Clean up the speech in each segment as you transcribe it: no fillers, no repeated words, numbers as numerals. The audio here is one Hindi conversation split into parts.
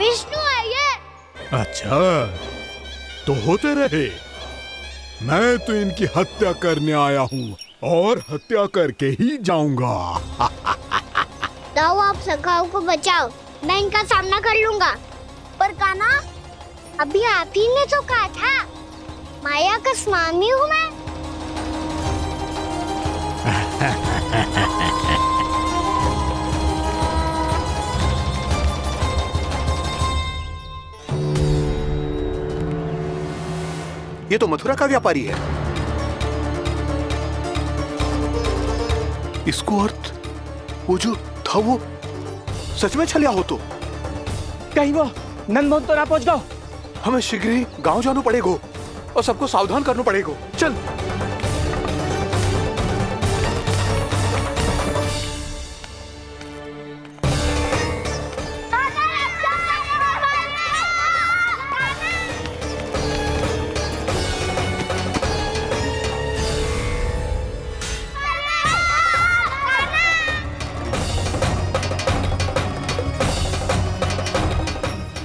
विष्णु है ये। अच्छा, तो होते रहे। मैं तो इनकी हत्या करने आया हूँ और हत्या करके ही जाऊंगा। जाओ आप सखाओं को बचाओ, मैं इनका सामना कर लूंगा। पर कान्हा, अभी आप ही ने तो कहा था माया का स्वामी हूँ मैं। ये तो मथुरा का व्यापारी है। इसको अर्थ वो जो था वो सच में छलिया हो तो कहीं वो नंदमोहन तो ना पहुंच गो। हमें शीघ्र ही गांव जाना पड़ेगा और सबको सावधान करना पड़ेगा। चल।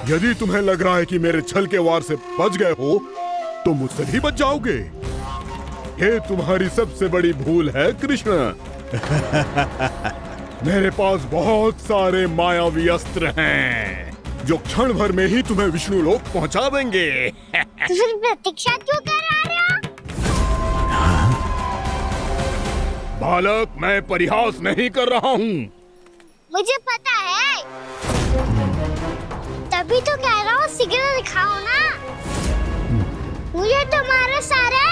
यदि तुम्हें लग रहा है कि मेरे छल के वार से बच गए हो, तो मुझसे भी बच जाओगे। ये तुम्हारी सबसे बड़ी भूल है कृष्ण। मेरे पास बहुत सारे मायावी अस्त्र हैं, जो क्षण भर में ही तुम्हें विष्णु लोक पहुंचा देंगे। तो फिर प्रतीक्षा क्यों कर रहे हो? बालक, मैं परिहास नहीं कर रहा हूँ। मुझे पता है, तभी तो कह रहा हूँ शीघ्र दिखाओ ना। मुझे तुम्हारे सारे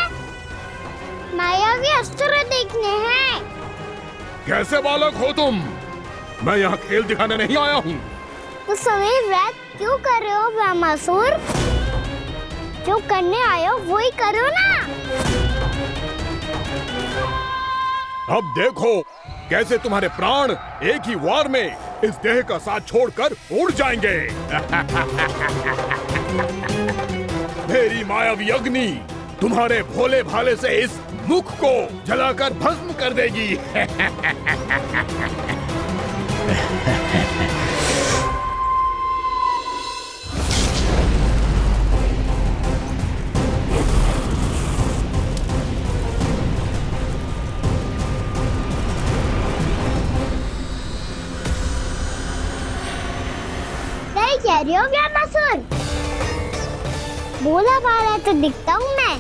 मायावी अस्त्र देखने हैं। कैसे बालक हो तुम? मैं यहाँ खेल दिखाने नहीं आया हूँ। तो समय व्यर्थ क्यों कर रहे हो ब्रह्मासुर? जो करने आए हो वो ही करो ना। अब देखो कैसे तुम्हारे प्राण एक ही वार में इस देह का साथ छोड़कर उड़ जाएंगे। मेरी मायावी अग्नि तुम्हारे भोले भाले से इस मुख को जलाकर भस्म कर देगी। कह रही हो ब्रह्मासुर? बोला बाला तो दिखता हूँ मैं।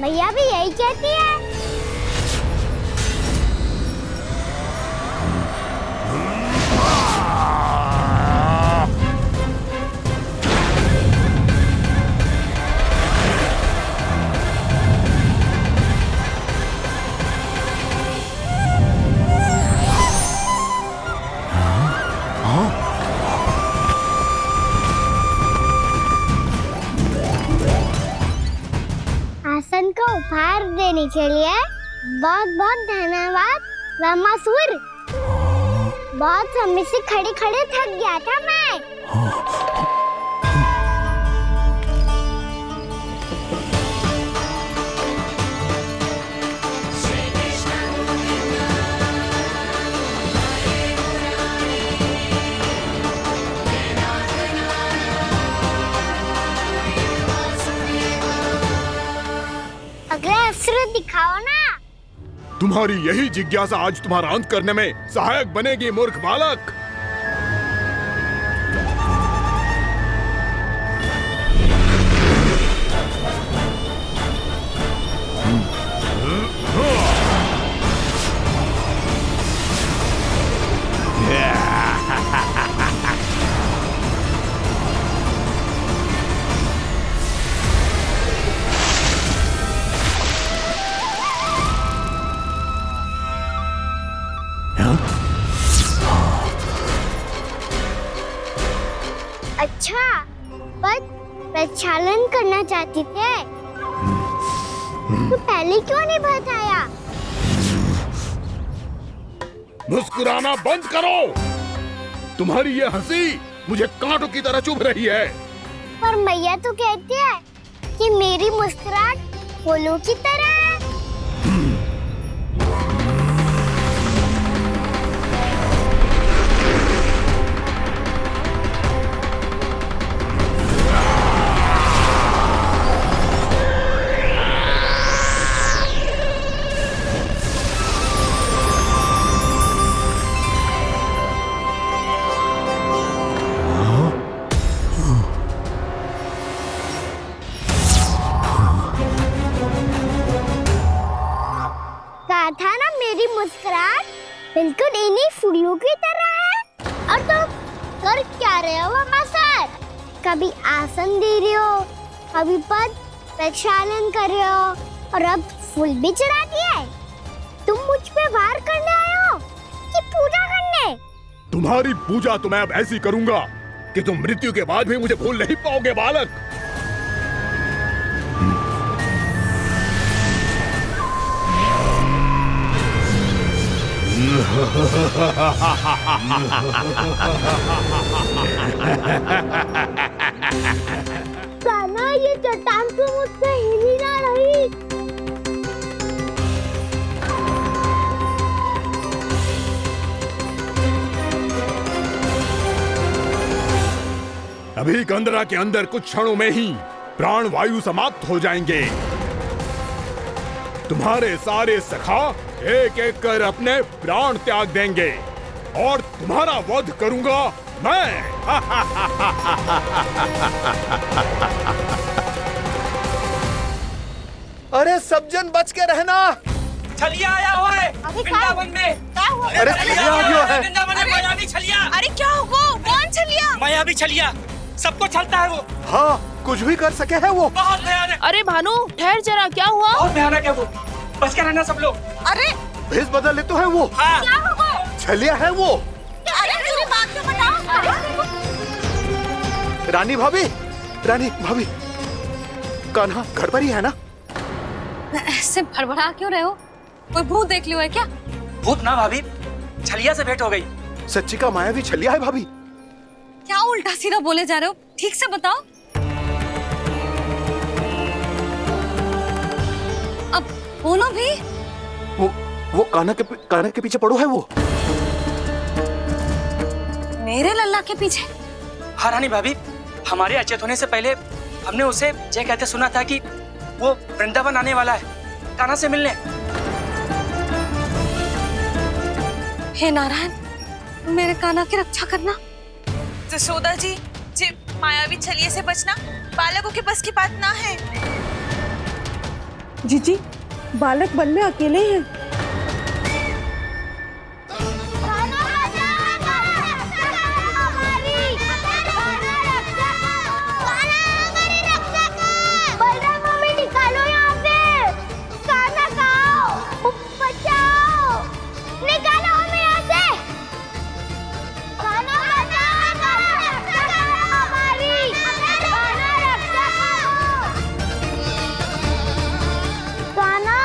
भैया भी यही कहती है। आसन को उपहार देने के लिए बहुत बहुत धन्यवाद ब्रह्मासुर। बहुत समय से खड़े खड़े थक गया था मैं। अगला अस्त्र दिखाओ ना। तुम्हारी यही जिज्ञासा आज तुम्हारा अंत करने में सहायक बनेगी मूर्ख बालक। अच्छा, पर प्रक्षालन करना चाहती थे तो पहले क्यों नहीं बताया? मुस्कुराना बंद करो। तुम्हारी ये हंसी मुझे कांटों की तरह चुभ रही है। पर मैया तो कहती है कि मेरी मुस्कुराहट फूलों की तरह है। रहे हो वर्मा सर? कभी आसन दे रहे हो, कभी पद प्रक्षालन कर रहे हो और अब फूल भी चढ़ा दिया है। तुम मुझ पे वार करने आए हो कि पूजा करने? तुम्हारी पूजा तो मैं अब ऐसी करूंगा कि तुम मृत्यु के बाद भी मुझे भूल नहीं पाओगे बालक। कान्हा, ये चट्टान तो मुझसे हिल ही ना रही। अभी कंदरा के अंदर कुछ क्षणों में ही प्राण वायु समाप्त हो जाएंगे। तुम्हारे सारे सखा एक एक कर अपने प्राण त्याग देंगे और तुम्हारा वध करूंगा मैं। अरे सब जन बच के रहना। छलिया आया हुआ है वृंदावन में। अरे छलिया आ गया है। वृंदावन में मायावी छलिया। अरे क्या होगा? कौन छलिया? मायावी छलिया सबको छलता है वो। हाँ, कुछ भी कर सके है वो। बहुत भयानक। अरे भानु, ठहर जरा, क्या हुआ? बहुत भयानक है वो। बच के रहना सब लोग। अरे भेष बदल ले तो है वो। हाँ। क्या होगा? छलिया है वो। अरे मेरी बात तो बताओ। रानी भाभी, कान्हा घर पर ही है ना? ऐसे भड़बड़ा क्यों रहे हो? कोई भूत देख लियो है क्या? भूत ना भाभी, छलिया से भेंट हो गई। सच्ची का मायावी छलिया है भाभी। क्या उल्टा सीधा बोले जा रहे हो? ठीक से बताओ। अब बोलो भी। वो कान्हा के पीछे पड़ो है वो। मेरे लल्ला के पीछे? हाँ रानी भाभी, हमारे अचेत होने से पहले हमने उसे ये कहते सुना था कि वो वृंदावन आने वाला है कान्हा से मिलने। हे नारायण, मेरे कान्हा की रक्षा करना। जसोदा जी, मायावी छलिए से बचना बालकों के बस की बात ना है। जीजी, बालक वन में अकेले हैं। बलराम, हमें निकालो यहाँ से। कान्हा कहाँ? बचाओ, निकालो हमें यहाँ से। कान्हा हमारी, कान्हा,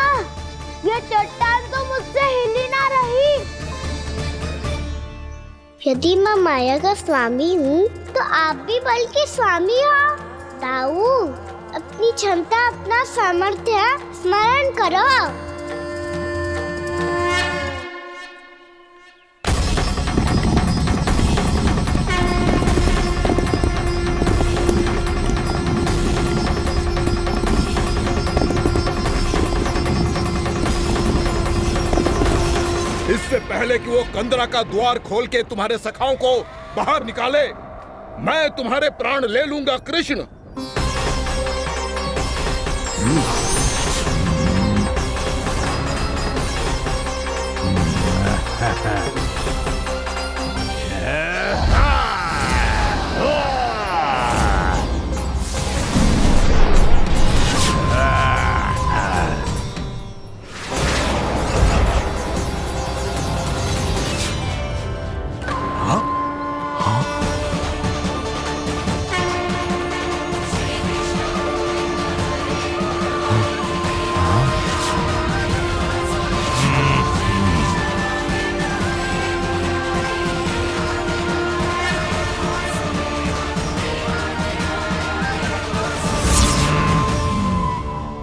ये चट्टान तो मुझसे हिल ही ना रही। यदि मैं माया का स्वामी हूँ तो आप भी बल के स्वामी हो। ताऊ, अपनी क्षमता, अपना सामर्थ्य स्मरण करो। इससे पहले कि वो कंदरा का द्वार खोल के तुम्हारे सखाओं को बाहर निकाले, मैं तुम्हारे प्राण ले लूंगा कृष्ण।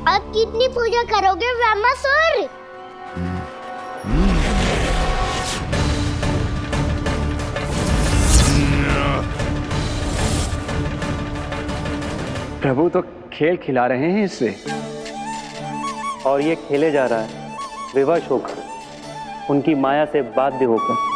अब कितनी पूजा करोगे ब्रह्मासुर? प्रभु तो खेल खिला रहे हैं इससे, और ये खेले जा रहा है विवश होकर, उनकी माया से बाध्य होकर।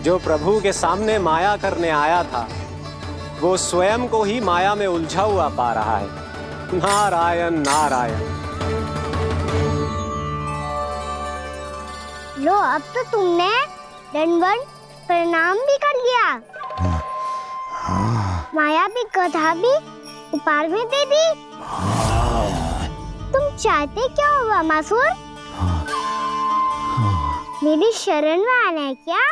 जो प्रभु के सामने माया करने आया था वो स्वयं को ही माया में उलझा हुआ पा रहा है। नारायण नारायण। लो, अब तो तुमने दंडवत प्रणाम भी कर लिया, माया भी कथा भी उपहार में दे दी। तुम चाहते क्या हो वामासुर? मेरी शरण में आना है क्या?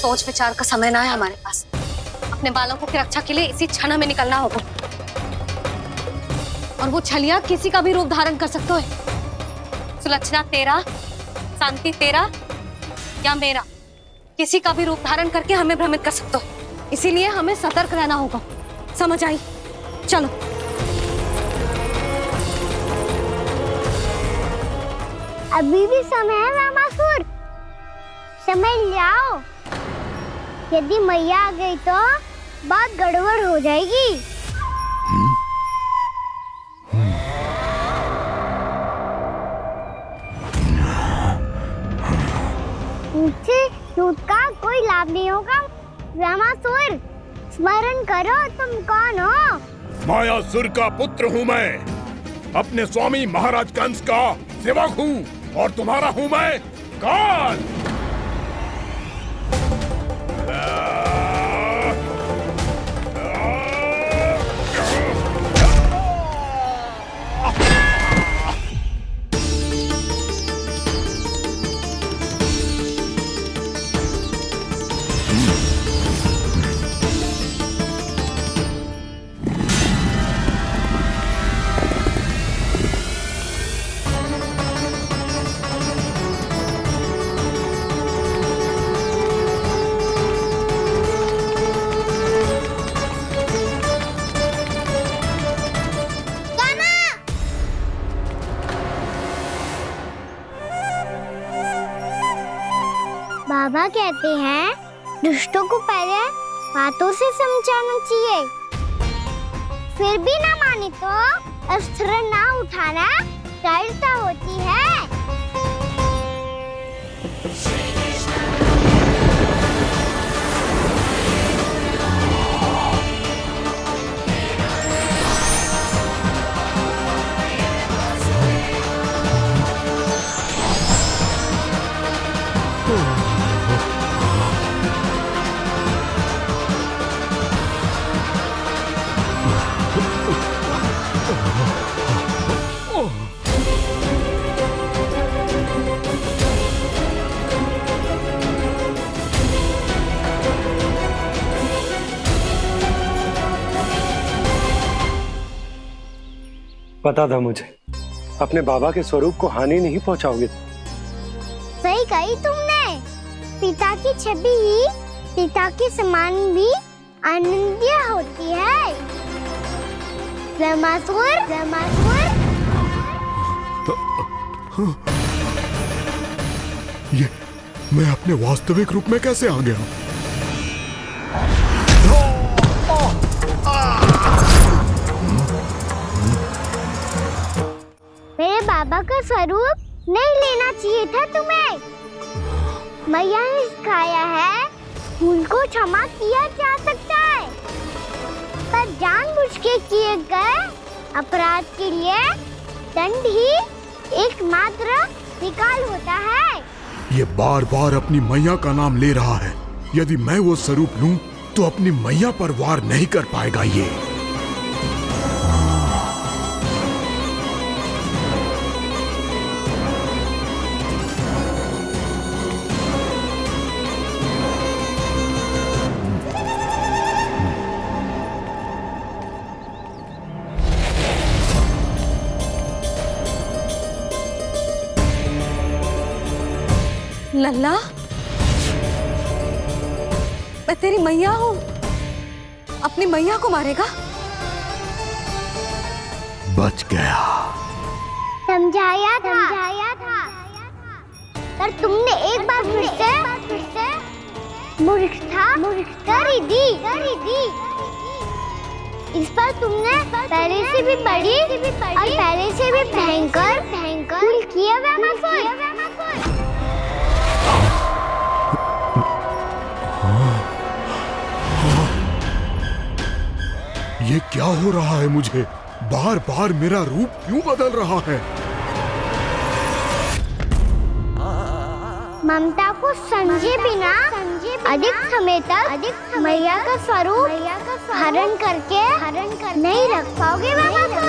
सोच विचार का समय ना है हमारे पास। अपने बालकों की रक्षा के लिए इसी क्षण हमें निकलना होगा। और वो छलिया किसी का भी रूप धारण कर सकते है। सुलक्षणा तेरा, शांति तेरा या मेरा, किसी का भी रूप धारण करके हमें भ्रमित कर सकते हो। इसीलिए हमें सतर्क रहना होगा। समझ आई? चलो। अभी भी समय है वामासुर, समय ले आओ। यदि मैया आ गई तो बात गड़बड़ हो जाएगी। मुझसे झूठ का कोई लाभ नहीं होगा। वामासुर, स्मरण करो तुम कौन हो? मायासुर का पुत्र हूँ मैं, अपने स्वामी महाराज कंस का सेवक हूँ और तुम्हारा हूँ मैं काल। बाबा कहते हैं दुष्टों को पहले बातों से समझाना चाहिए, फिर भी ना माने तो अस्त्र ना उठाना दृढ़ता होती है। पता था मुझे, अपने बाबा के स्वरूप को हानि नहीं पहुंचाओगे। सही कही तुमने। पिता की छवि ही पिता के समान भी आनंदीय होती है। वामासुर, वामासुर। ये मैं अपने वास्तविक रूप में कैसे आ गया? मेरे बाबा का स्वरूप नहीं लेना चाहिए था तुम्हें। मैया ने सिखाया है भूल को क्षमा किया जा सकता है, पर जानबूझ के किए गए अपराध के लिए दंड ही एकमात्र निकाल होता है। ये बार बार अपनी मैया का नाम ले रहा है। यदि मैं वो स्वरूप लूं तो अपनी मैया पर वार नहीं कर पाएगा ये। लल्ला, मैं तेरी मैया हूँ, अपनी मैया को मारेगा? बच गया। समझाया था पर तुमने एक बार फिर से मूर्खता कर ही दी। इस पर तुमने पहले से भी बड़ी और पहले से भी भयंकर भूल किया वैमासुर। ये क्या हो रहा है मुझे? बार बार मेरा रूप क्यों बदल रहा है? ममता को समझे बिना अधिक समय तक मैया का स्वरूप हरण करके नहीं रख पाओगे वैमासुर।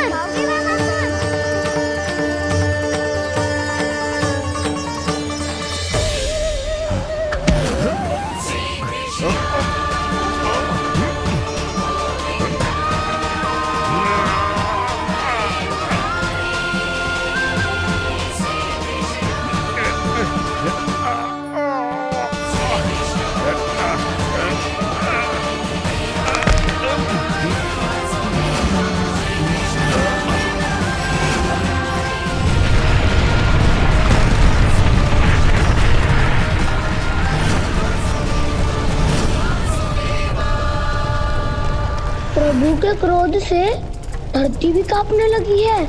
प्रभु के क्रोध से धरती भी कांपने लगी है।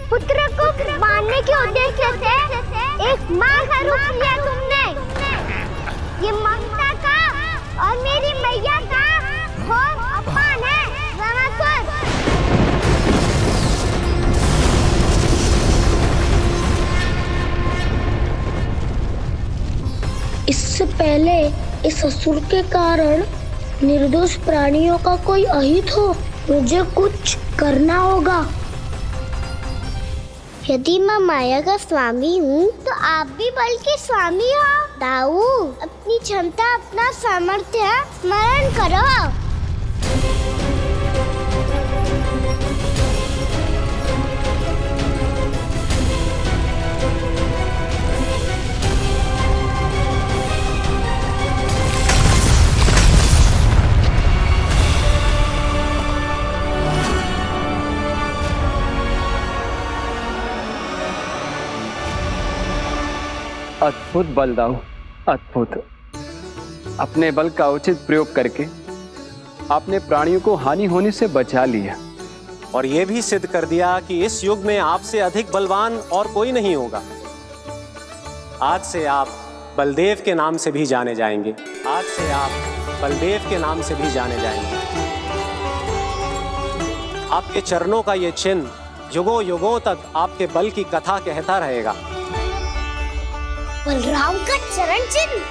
पुत्र को मारने के उद्देश्य से एक माँ का रूप लिया तुमने। ये ममता का और मेरी मैया का घोर अपमान है वैमासुर। इससे पहले इस असुर के कारण निर्दोष प्राणियों का कोई अहित हो, मुझे कुछ करना होगा। यदि मैं माया का स्वामी हूँ तो आप भी बल के स्वामी हो। दाऊ, अपनी क्षमता अपना सामर्थ्य स्मरण करो। अद्भुत बल दाऊ, अद्भुत। अपने बल का उचित प्रयोग करके आपने प्राणियों को हानि होने से बचा लिया और ये भी सिद्ध कर दिया कि इस युग में आपसे अधिक बलवान और कोई नहीं होगा। आज से आप बलदेव के नाम से भी जाने जाएंगे। आज से आप बलदेव के नाम से भी जाने जाएंगे। आपके चरणों का ये चिन्ह युगों युगों तक आपके बल की कथा कहता रहेगा। बलराम का चरण चिन्ह।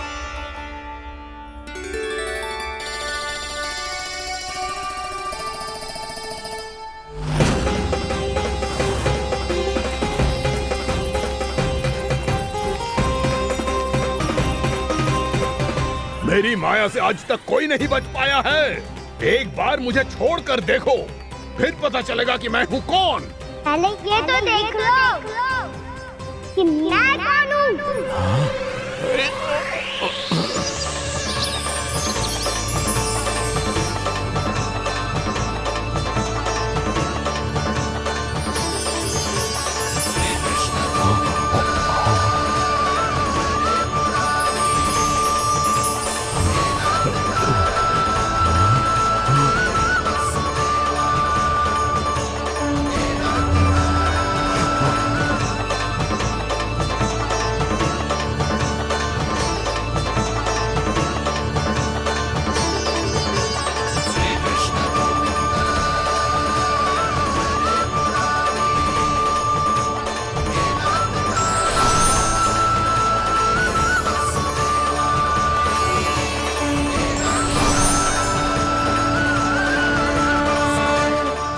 मेरी माया से आज तक कोई नहीं बच पाया है। एक बार मुझे छोड़कर देखो, फिर पता चलेगा कि मैं हूँ कौन। पहले ये तो देख लो कि मैं कौन हूँ।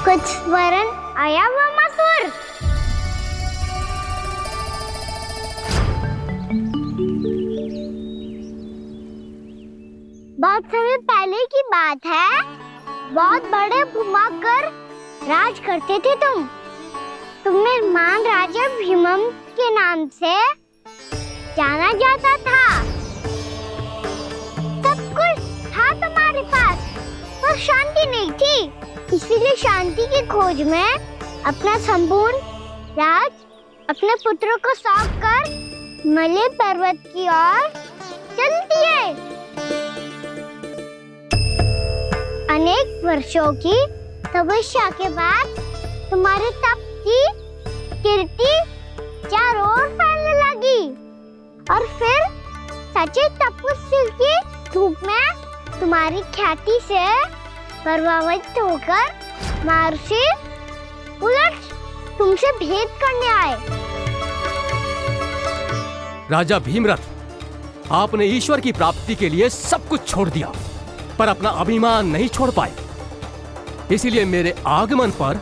कुछ वरन आया वैमासुर। बहुत समय पहले की बात है। बहुत बड़े भूमाकर राज करते थे तुम्हें महान राजा भीमम के नाम से जाना जाता था। सब कुछ था तुम्हारे पास, पर शांति नहीं थी। इसीलिए शांति की खोज में अपना संपूर्ण राज अपने पुत्रों को सौंप कर मलय पर्वत की ओर चल दिए। अनेक वर्षों की तपस्या के बाद तुम्हारे तप की कीर्ति चारों ओर फैलने लगी और फिर सच्चे तपस्वी के रूप में तुम्हारी ख्याति से प्रभावित होकर महर्षि उलट तुमसे भेंट करने आए। राजा भीमरथ, आपने ईश्वर की प्राप्ति के लिए सब कुछ छोड़ दिया, पर अपना अभिमान नहीं छोड़ पाए। इसीलिए मेरे आगमन पर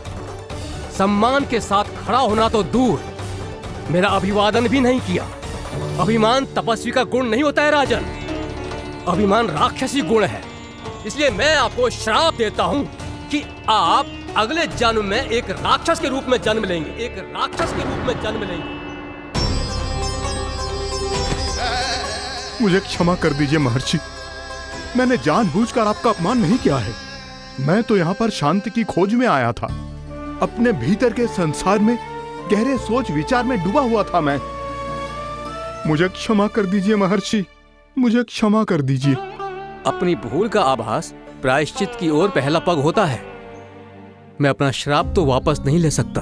सम्मान के साथ खड़ा होना तो दूर, मेरा अभिवादन भी नहीं किया। अभिमान तपस्वी का गुण नहीं होता है राजन, अभिमान राक्षसी गुण है। इसलिए मैं आपको श्राप देता हूं कि आप अगले जन्म में एक राक्षस के रूप में जन्म लेंगे, एक राक्षस के रूप में जन्म लेंगे। मुझे क्षमा कर दीजिए महर्षि, मैंने जानबूझकर आपका अपमान नहीं किया है। मैं तो यहाँ पर शांति की खोज में आया था। अपने भीतर के संसार में गहरे सोच विचार में डूबा हुआ था मैं। मुझे क्षमा कर दीजिए महर्षि, मुझे क्षमा कर दीजिए। अपनी भूल का आभास प्रायश्चित की ओर पहला पग होता है। मैं अपना श्राप तो वापस नहीं ले सकता,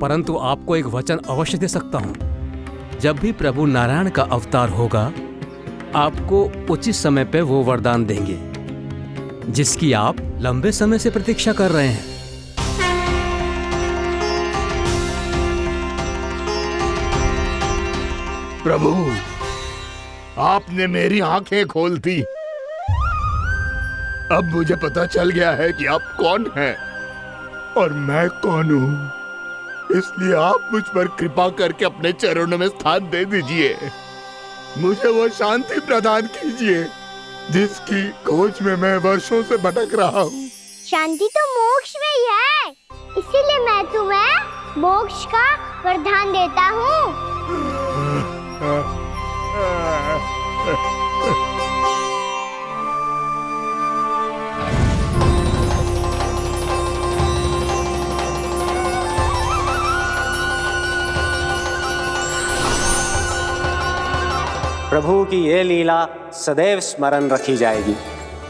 परंतु आपको एक वचन अवश्य दे सकता हूँ। जब भी प्रभु नारायण का अवतार होगा, आपको उचित समय पे वो वरदान देंगे जिसकी आप लंबे समय से प्रतीक्षा कर रहे हैं। प्रभु, आपने मेरी आंखें खोल दी। अब मुझे पता चल गया है कि आप कौन हैं और मैं कौन हूँ। इसलिए आप मुझ पर कृपा करके अपने चरणों में स्थान दे दीजिए। मुझे वो शांति प्रदान कीजिए जिसकी खोज में मैं वर्षों से भटक रहा हूँ। शांति तो मोक्ष में ही है, इसीलिए मैं तुम्हें मोक्ष का वरदान देता हूँ। प्रभु की ये लीला सदैव स्मरण रखी जाएगी।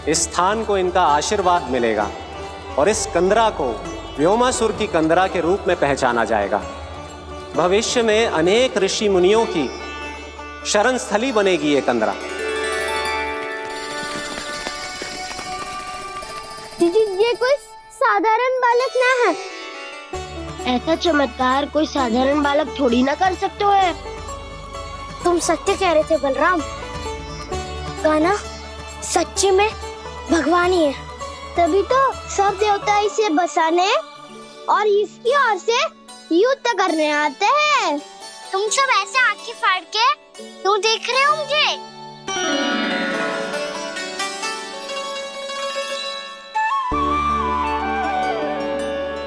इस स्थान को इनका आशीर्वाद मिलेगा और इस कंदरा को व्योमासुर की कंदरा के रूप में पहचाना जाएगा। भविष्य में अनेक ऋषि मुनियों की शरण स्थली बनेगी ये कंदरा। दीदी, ये कोई साधारण बालक ना है। ऐसा चमत्कार कोई साधारण बालक थोड़ी ना कर सकते हो। तुम सत्य कह रहे थे बलराम, गाना सच्चे में भगवान ही है। तभी तो सब देवता इसे बसाने और इसकी ओर से युद्ध करने आते हैं। तुम सब ऐसे आंखें फाड़ के क्यों देख रहे हो मुझे?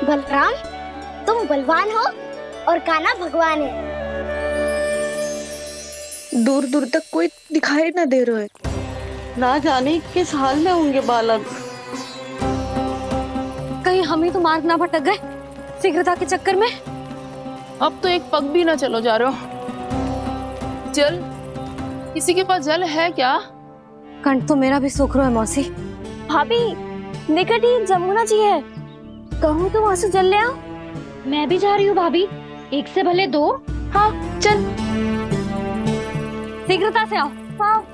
बलराम, तुम बलवान हो और कान्हा भगवान है। दूर दूर तक कोई दिखाई न दे रहा है। ना जाने किस हाल में होंगे बालक। कहीं हम ही तो मार्ग ना भटक गए शीघ्रता के चक्कर में। अब तो एक पग भी ना चलो जा रहे हो। जल, किसी के पास जल है क्या? कंठ तो मेरा भी सूख रहा है मौसी। भाभी, निकट ही जमुना जी है, कहूँ तो वहाँ से जल ले आओ। मैं भी जा रही हूँ भाभी, एक से भले दो। हाँ चल, शीघ्रता से आओ। हाँ।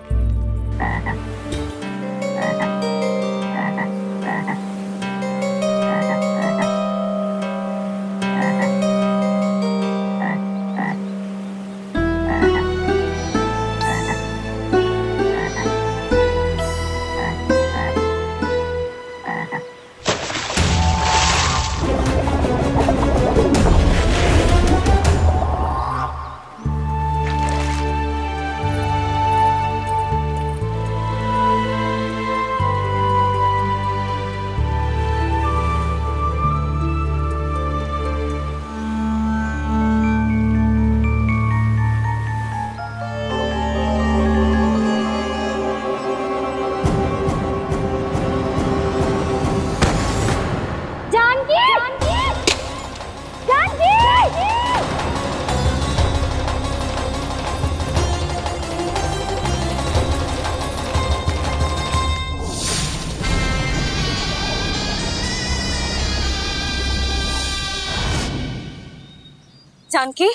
जानकी,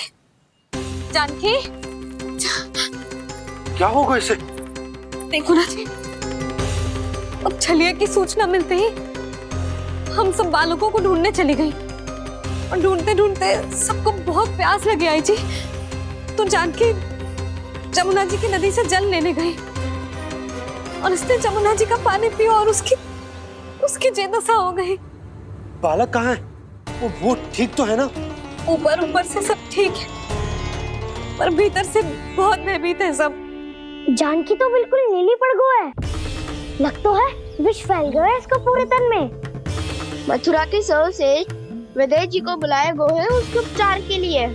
जानकी, क्या होगा इसे? देखो ना जी, अब छलिया की सूचना मिलते ही हम सब बालकों को ढूंढने चली गई और ढूंढते ढूंढते सबको बहुत प्यास लगी आई जी। तो जानकी जमुना जी की नदी से जल लेने गई और उसने जमुना जी का पानी पिया और उसकी जेदशा हो गई। बालक कहाँ है? वो ठीक तो है ना? ऊपर से सब ठीक है, पर भीतर से बहुत भयभीत है सब। जानकी तो बिल्कुल नीली पड़ गया है। लग तो है विष फैल गया है इसको पूरे तन में। मथुरा के सर्वश्रेष्ठ विदेह जी को बुलाया गया है उसके उपचार के लिए।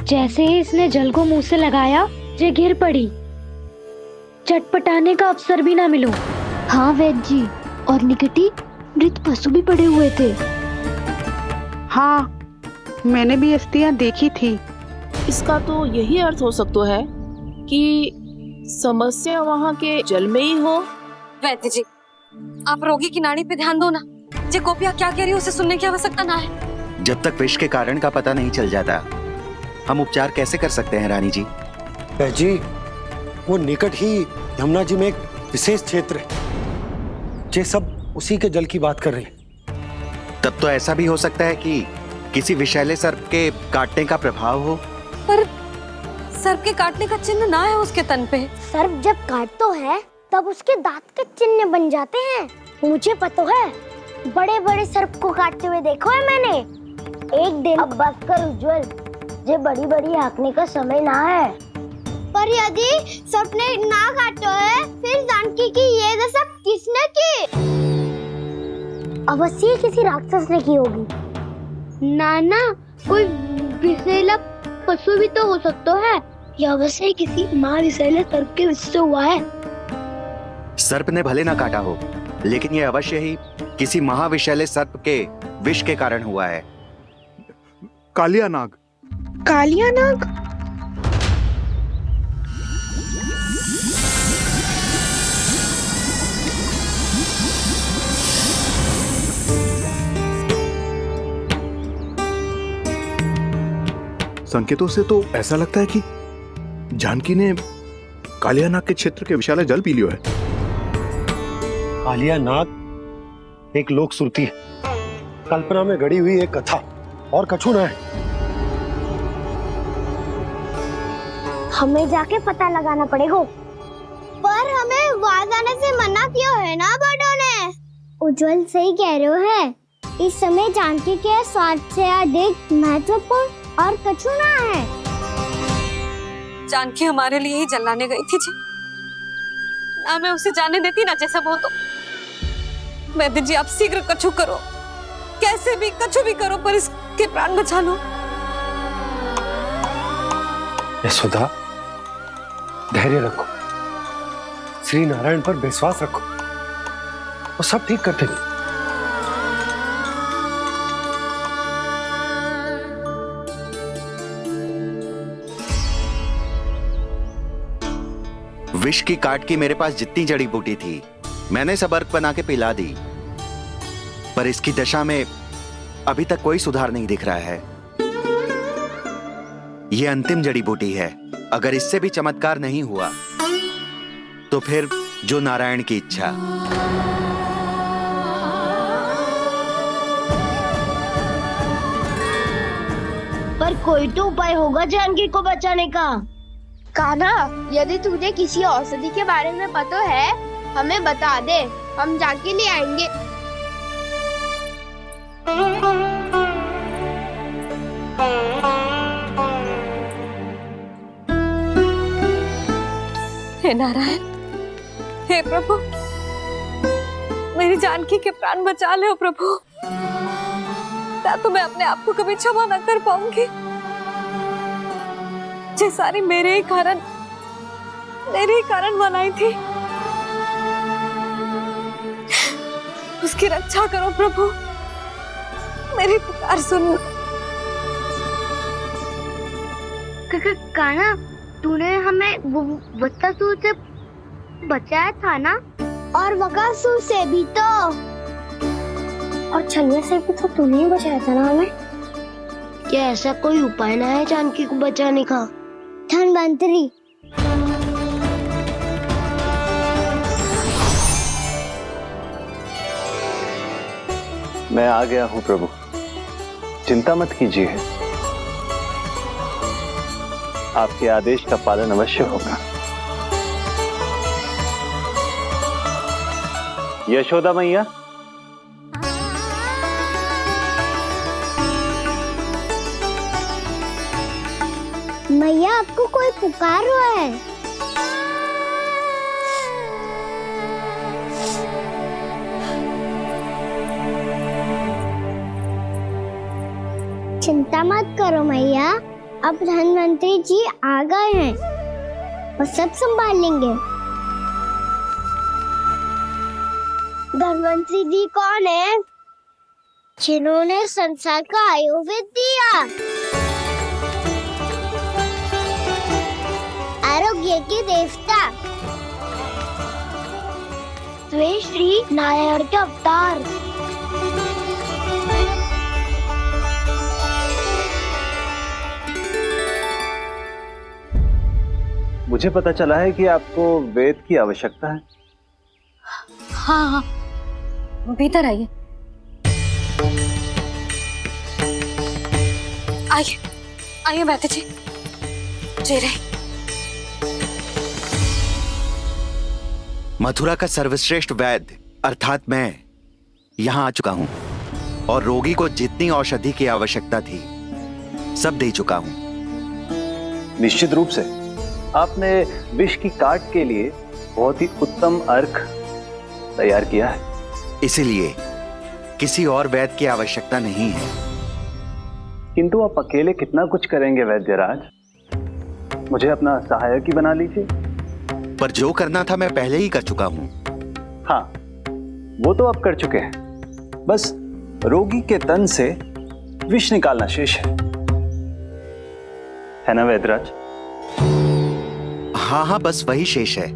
जैसे ही इसने जल को मुंह से लगाया, जे गिर पड़ी। चटपटाने का अवसर भी ना मिलो। हाँ वैद्य जी, और निकटी मृत पशु भी पड़े हुए थे। हाँ, मैंने भी अस्थियां देखी थी। इसका तो यही अर्थ हो सकता है कि समस्या वहाँ के जल में ही हो। वैद्य जी, आप रोगी की नाड़ी पे ध्यान दो ना। जे गोपिया क्या कह रही है उसे सुनने की आवश्यकता ना है। जब तक विष के कारण का पता नहीं चल जाता, हम उपचार कैसे कर सकते हैं रानी जी? जी, वो निकट ही यमुना जी में एक विशेष क्षेत्र है। ये सब उसी के जल की बात कर रही है। तब तो ऐसा भी हो सकता है कि किसी विषैले सर्प के काटने का प्रभाव हो। पर सर्प के काटने का चिन्ह ना है उसके तन पे। सर्प जब काटता है तब उसके दांत के चिन्ह बन जाते हैं। मुझे पता है, बड़े बड़े सर्प को काटते हुए देखो है मैंने। एक दिन अब बस कर उज्जवल, ये बड़ी बड़ी हाँकने का समय ना है। पर यदि सर्प ने ना काटो है, फिर जानकी की ये दशा किसने की? अवश्य किसी राक्षस ने की होगी। नाना, कोई विषैला पशु भी तो हो सकता है। यह अवश्य किसी माँ विषैले सर्प के विष से हुआ है। सर्प ने भले ना काटा हो, लेकिन यह अवश्य ही किसी महाविषैले सर्प के विष के कारण हुआ है। कालिया नाग। कालिया नाग? संकेतों से तो ऐसा लगता है कि जानकी ने कालिया नाग के क्षेत्र के विशाल जल पी लियो है। कालिया नाग एक लोक श्रुति है, कल्पना में गढ़ी हुई एक कथा, और कछु ना है। हमें जाके पता लगाना पड़ेगा। पर हमें वहां जाने से मना किया है ना बड़ों ने। उज्जवल सही कह रहे हो है। इस समय जानकी के स्वार्थ से अधिक महत्वपूर्ण और कछु ना है। जानकी हमारे लिए ही जलाने गई थी जी। ना मैं उसे जाने देती ना जैसा वो तो। वैद्य जी, आप शीघ्र कछु करो, कैसे भी कछु भी करो, पर इसके प्राण बचा लो। यशोदा, धैर्य रखो, श्री नारायण पर विश्वास रखो, वो सब ठीक करते हैं। विष की काट की मेरे पास जितनी जड़ी बूटी थी, मैंने सब अर्क बना के पिला दी, पर इसकी दशा में अभी तक कोई सुधार नहीं दिख रहा है। यह अंतिम जड़ी बूटी है। अगर इससे भी चमत्कार नहीं हुआ, तो फिर जो नारायण की इच्छा। पर कोई तो उपाय होगा जानकी को बचाने का। कान्हा, यदि तुझे किसी औषधि के बारे में पता है, हमें बता दे, हम जाके ले आएंगे। हे नारायण, हे प्रभु, मेरी जानकी के प्राण बचा ले प्रभु। या तो मैं अपने आप को कभी क्षमा न कर पाऊंगी। ये सारी मेरे ही कारण बनाई थी। उसकी रक्षा करो प्रभु, मेरी पुकार सुनो। कान्हा, तूने हमें वत्सासुर से बचाया था ना? और बकासुर से भी तो। और छलिया से भी तो तूने ही बचाया था ना हमें? क्या ऐसा कोई उपाय ना है जानकी को बचाने का? धन्वंतरी, मैं आ गया हूं प्रभु, चिंता मत कीजिए, आपके आदेश का पालन अवश्य होगा। यशोदा मैया, मैया आपको कोई पुकार रहा है। चिंता मत करो मैया, अब धन्वंतरी जी आ गए हैं और सब संभाल लेंगे। धन्वंतरी जी कौन है? जिन्होंने संसार का आयुर्वेद दिया, आरोग्य के देवता, वे श्री नारायण के अवतार। मुझे पता चला है कि आपको वेद की आवश्यकता है। हाँ हाँ, भीतर आइए। आइए आइए बैठे जी। जी रही। मथुरा का सर्वश्रेष्ठ वैद्य अर्थात मैं यहाँ आ चुका हूँ और रोगी को जितनी औषधि की आवश्यकता थी सब दे चुका हूँ। निश्चित रूप से आपने विष की काट के लिए बहुत ही उत्तम अर्क तैयार किया है, इसीलिए किसी और वैद्य की आवश्यकता नहीं है। किंतु आप अकेले कितना कुछ करेंगे वैद्यराज, मुझे अपना सहायक ही बना लीजिए। पर जो करना था मैं पहले ही कर चुका हूँ। हाँ, वो तो आप कर चुके हैं, बस रोगी के तन से विष निकालना शेष है ना वैद्यराज? हाँ हाँ, बस वही शेष है।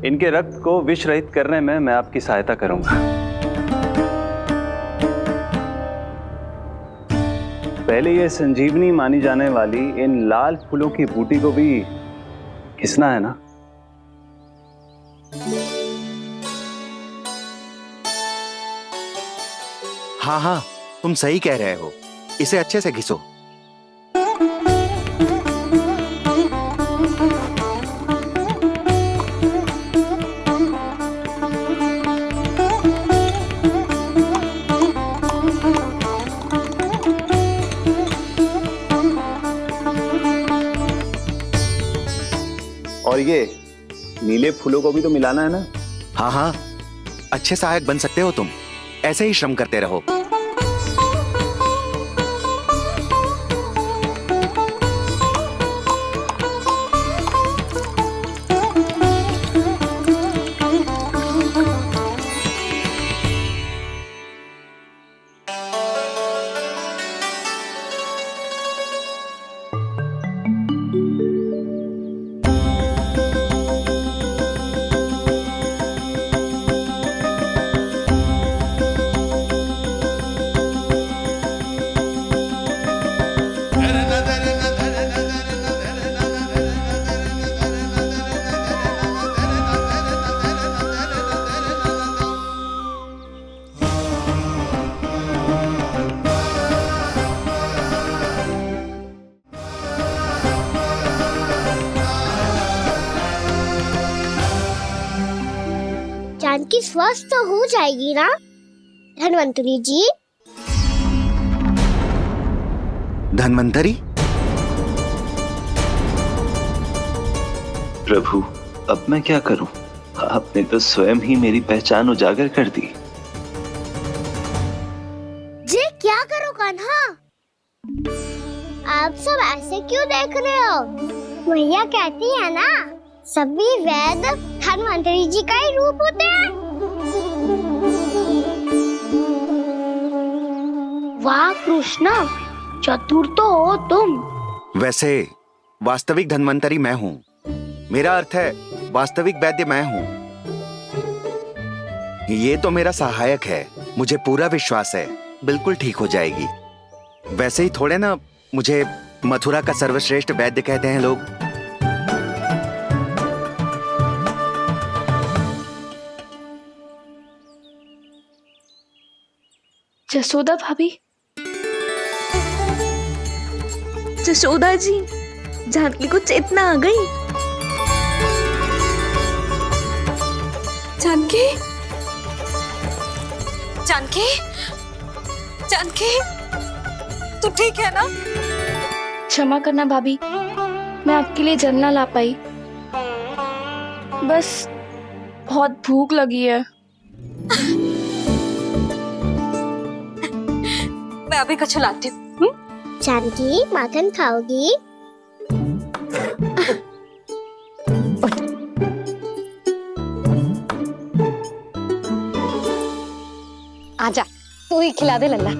इनके रक्त को विष रहित करने में मैं आपकी सहायता करूंगा। पहले ये संजीवनी मानी जाने वाली इन लाल फूलों की बूटी को भी घिसना है ना? हाँ हाँ, तुम सही कह रहे हो, इसे अच्छे से घिसो। और ये नीले फूलों को भी तो मिलाना है ना? हाँ हाँ, अच्छे सहायक बन सकते हो तुम, ऐसे ही श्रम करते रहो। जानकी स्वस्थ तो हो जाएगी ना धन्वंतरी जी? धन्वंतरी? प्रभु, अब मैं क्या करूं? आपने तो स्वयं ही मेरी पहचान उजागर कर दी। जी क्या करो कान्हा? आप सब ऐसे क्यों देख रहे हो? मैया कहती है ना, सभी वैद्य धन्वंतरी जी का ही रूप होते हैं। वाह कृष्णा, चतुर तो हो तुम। वैसे वास्तविक धन्वंतरी मैं हूँ, मेरा अर्थ है वास्तविक वैद्य मैं हूँ। ये तो मेरा सहायक है, मुझे पूरा विश्वास है बिल्कुल ठीक हो जाएगी। वैसे ही थोड़े ना मुझे मथुरा का सर्वश्रेष्ठ वैद्य कहते हैं लोग। जसोदा भाभी, जसोदा जी, जानकी को चेतना आ गई। जानकी, जानकी, जानकी, तू ठीक है ना? क्षमा करना भाभी, मैं आपके लिए जल ना ला पाई। बस बहुत भूख लगी है। मैं अभी कछु लाती हूँ। जानकी, माखन खाओगी? आजा, तू ही खिला दे लल्ला।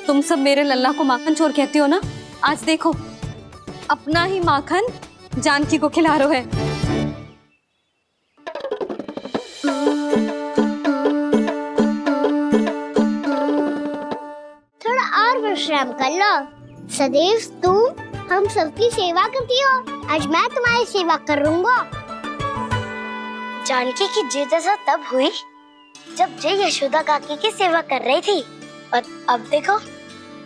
तुम सब मेरे लल्ला को माखन चोर कहती हो ना? आज देखो, अपना ही माखन जानकी को खिला रहे हो। थोड़ा और विश्राम कर लो। सदैव तुम हम सबकी सेवा करती हो, आज मैं तुम्हारी सेवा करूंगा। जानकी की जिज्ञासा तब हुई जब जय यशोदा काकी की सेवा कर रही थी, और अब देखो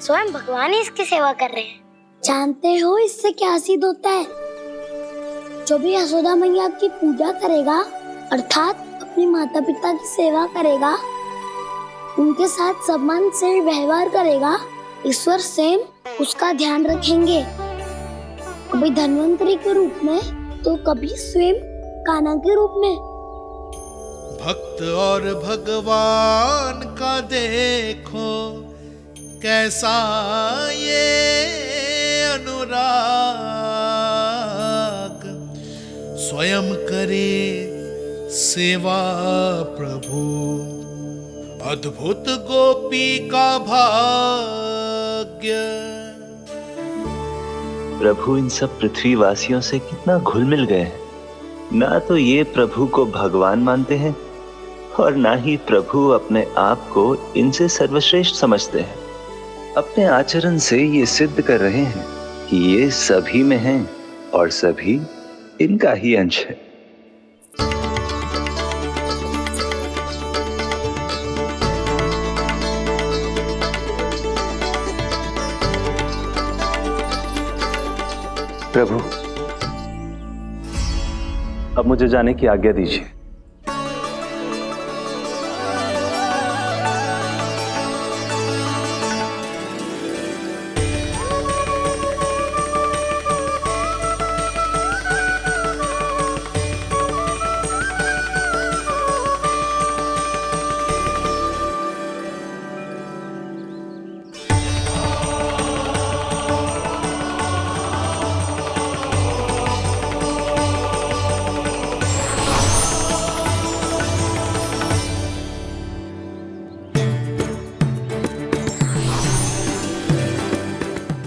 स्वयं भगवान ही इसकी सेवा कर रहे हैं। जानते हो इससे क्या सिद्ध होता है? जो भी यशोदा मैया की पूजा करेगा, अर्थात अपने माता पिता की सेवा करेगा, उनके साथ सम्मान से व्यवहार करेगा, ईश्वर स्वयं उसका ध्यान रखेंगे। कभी धन्वंतरी के रूप में तो कभी स्वयं कान्हा के रूप में। भक्त और भगवान का देखो कैसा ये अनुराग, स्वयं करे सेवा प्रभु, अद्भुत गोपी का भाग्य। प्रभु इन सब पृथ्वीवासियों से कितना घुल मिल गए हैं। ना तो ये प्रभु को भगवान मानते हैं और ना ही प्रभु अपने आप को इनसे सर्वश्रेष्ठ समझते हैं। अपने आचरण से ये सिद्ध कर रहे हैं कि ये सभी में हैं और सभी इनका ही अंश है। प्रभु, अब मुझे जाने की आज्ञा दीजिए।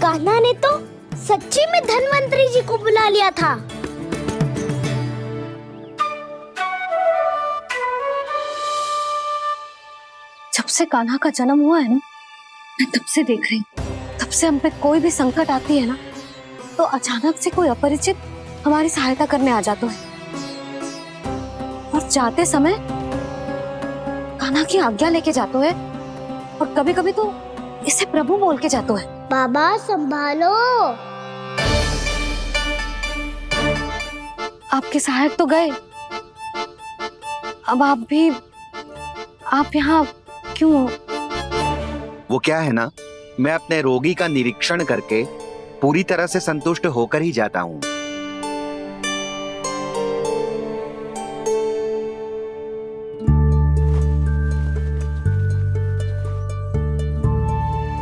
कान्हा ने तो सच्ची में धन्वंतरी जी को बुला लिया था। जब से कान्हा का जन्म हुआ है ना, मैं तब से देख रही हूँ, तब से हम पे कोई भी संकट आती है ना, तो अचानक से कोई अपरिचित हमारी सहायता करने आ जाता है, और जाते समय कान्हा की आज्ञा लेके जाते है, और कभी कभी तो इसे प्रभु बोल के जाते है। बाबा संभालो। आपके सहायक तो गए, अब आप यहाँ क्यों हो? वो क्या है ना, मैं अपने रोगी का निरीक्षण करके पूरी तरह से संतुष्ट होकर ही जाता हूँ।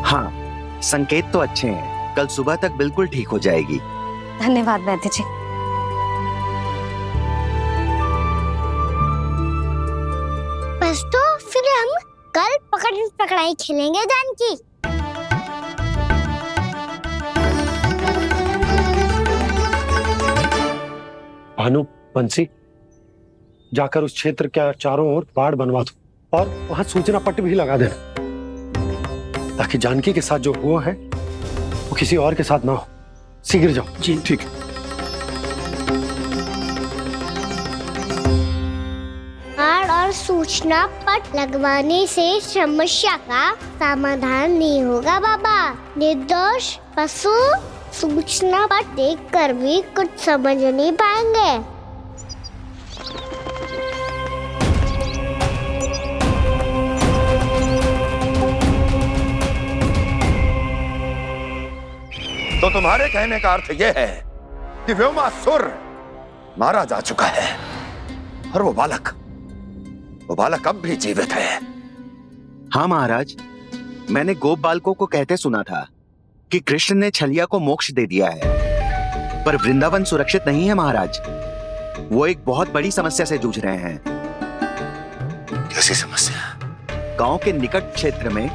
हाँ, संकेत तो अच्छे हैं, कल सुबह तक बिल्कुल ठीक हो जाएगी। धन्यवाद वैद्य जी। बस तो फिर हम कल पकड़ पकड़ाई खेलेंगे जानकी। भानु, बंसी, जाकर उस क्षेत्र के चारों ओर बाड़ बनवा दो और वहां सूचना पट्ट भी लगा देना, ताकि जानकी के साथ जो हुआ है वो किसी और के साथ ना हो। शीघ्र जाओ। जी ठीक। बाड़ और सूचना पट लगवाने से समस्या का समाधान नहीं होगा बाबा। निर्दोष पशु सूचना पट देखकर भी कुछ समझ नहीं पाएंगे। तो तुम्हारे कहने का अर्थ यह है कि व्योमासुर मारा जा चुका है और वो बालक अब भी जीवित है। हाँ महाराज, मैंने गोप बालकों को कहते सुना था कि कृष्ण ने छलिया को मोक्ष दे दिया है, पर वृंदावन सुरक्षित नहीं है महाराज। वो एक बहुत बड़ी समस्या से जूझ रहे हैं। कैसी समस्या? गांव के निकट क्षेत्र में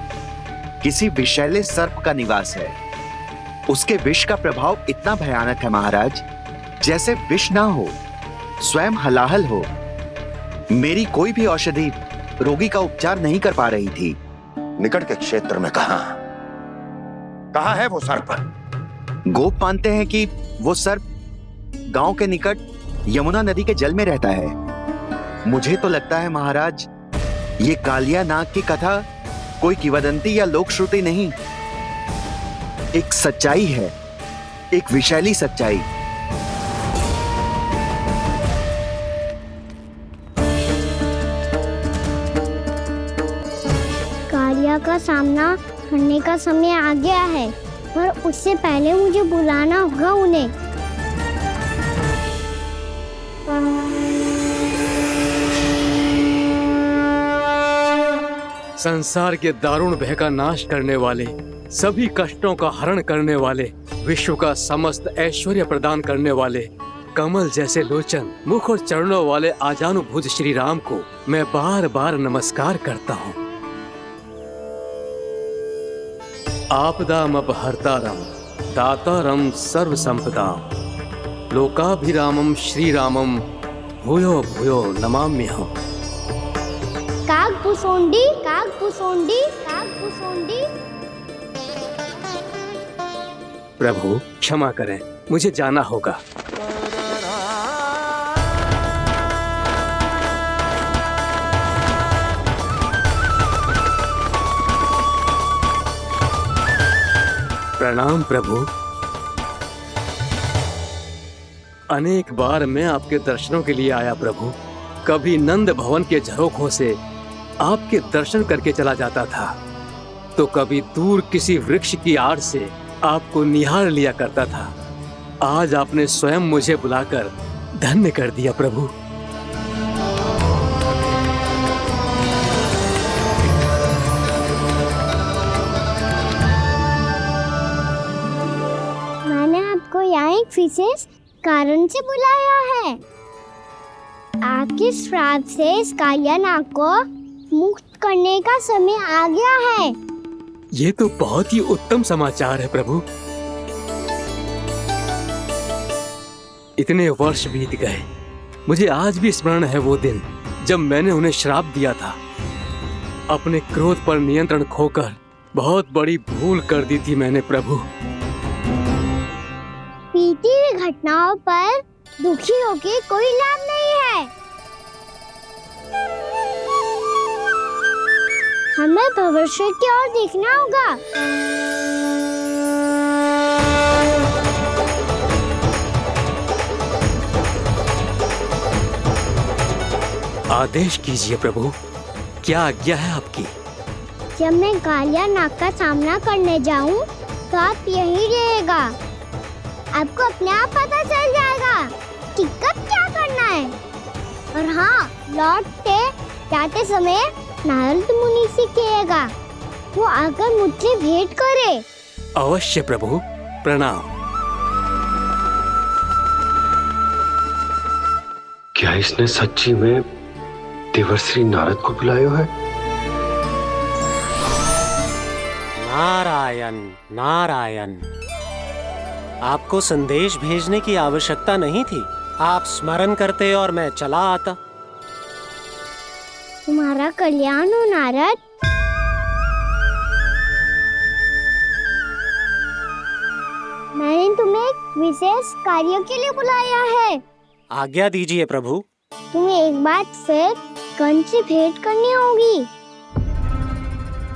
किसी विषैले सर्प का निवास है। उसके विष का प्रभाव इतना भयानक है महाराज, जैसे विष ना हो, स्वयं हलाहल हो। मेरी कोई भी औषधि रोगी का उपचार नहीं कर पा रही थी। निकट के क्षेत्र में कहां है वो सर्प? गोप मानते हैं कि वो सर्प गांव के निकट यमुना नदी के जल में रहता है। मुझे तो लगता है महाराज, ये कालिया नाग की कथा कोई किंवदंती या लोक श्रुति नहीं, एक सच्चाई है, एक विषैली सच्चाई। कालिया का सामना करने का समय आ गया है, पर उससे पहले मुझे बुलाना होगा उन्हें। संसार के दारुण भय का नाश करने वाले, सभी कष्टों का हरण करने वाले, विश्व का समस्त ऐश्वर्य प्रदान करने वाले, कमल जैसे लोचन, मुख और चरणों वाले आजानुभुज श्री राम को मैं बार बार नमस्कार करता हूँ। आपदामपहर्तारं दातारं सर्व संपदां लोकाभिरामं श्री रामं भूयो भूयो नमाम्यहम्। कागभूसोंडी, कागभूसोंडी, कागभूसोंडी। प्रभु क्षमा करें, मुझे जाना होगा। प्रणाम प्रभु। अनेक बार मैं आपके दर्शनों के लिए आया प्रभु। कभी नंद भवन के झरोखों से आपके दर्शन करके चला जाता था, तो कभी दूर किसी वृक्ष की आड़ से आपको निहार लिया करता था। आज आपने स्वयं मुझे बुलाकर धन्य कर दिया प्रभु। यहाँ एक विशेष कारण से बुलाया है। आपके श्राप से इस कालिया नाग को मुक्त करने का समय आ गया है। ये तो बहुत ही उत्तम समाचार है प्रभु। इतने वर्ष बीत गए, मुझे आज भी स्मरण है वो दिन जब मैंने उन्हें श्राप दिया था। अपने क्रोध पर नियंत्रण खोकर बहुत बड़ी भूल कर दी थी मैंने प्रभु। बीती हुई घटनाओं पर दुखी होके कोई लाभ नहीं है। हमें भविष्य की ओर देखना होगा। आदेश कीजिए प्रभु, क्या आज्ञा है आपकी? जब मैं कालिया नाग का सामना करने जाऊं, तो आप यहीं रहेगा। आपको अपने आप पता चल जाएगा कि कब क्या करना है। और हाँ, लौटते जाते समय नारद मुनि से कहिएगा, वो आकर मुझसे भेंट करे। अवश्य प्रभु, प्रणाम। क्या इसने सच्ची में देवर्षि नारद को बुलाया है? नारायण नारायण। आपको संदेश भेजने की आवश्यकता नहीं थी, आप स्मरण करते और मैं चला आता। तुम्हारा कल्याण हो नारद। मैंने तुम्हें एक विशेष कार्य के लिए बुलाया है। आज्ञा दीजिए प्रभु। तुम्हें एक बार फिर कंस से भेंट करनी होगी।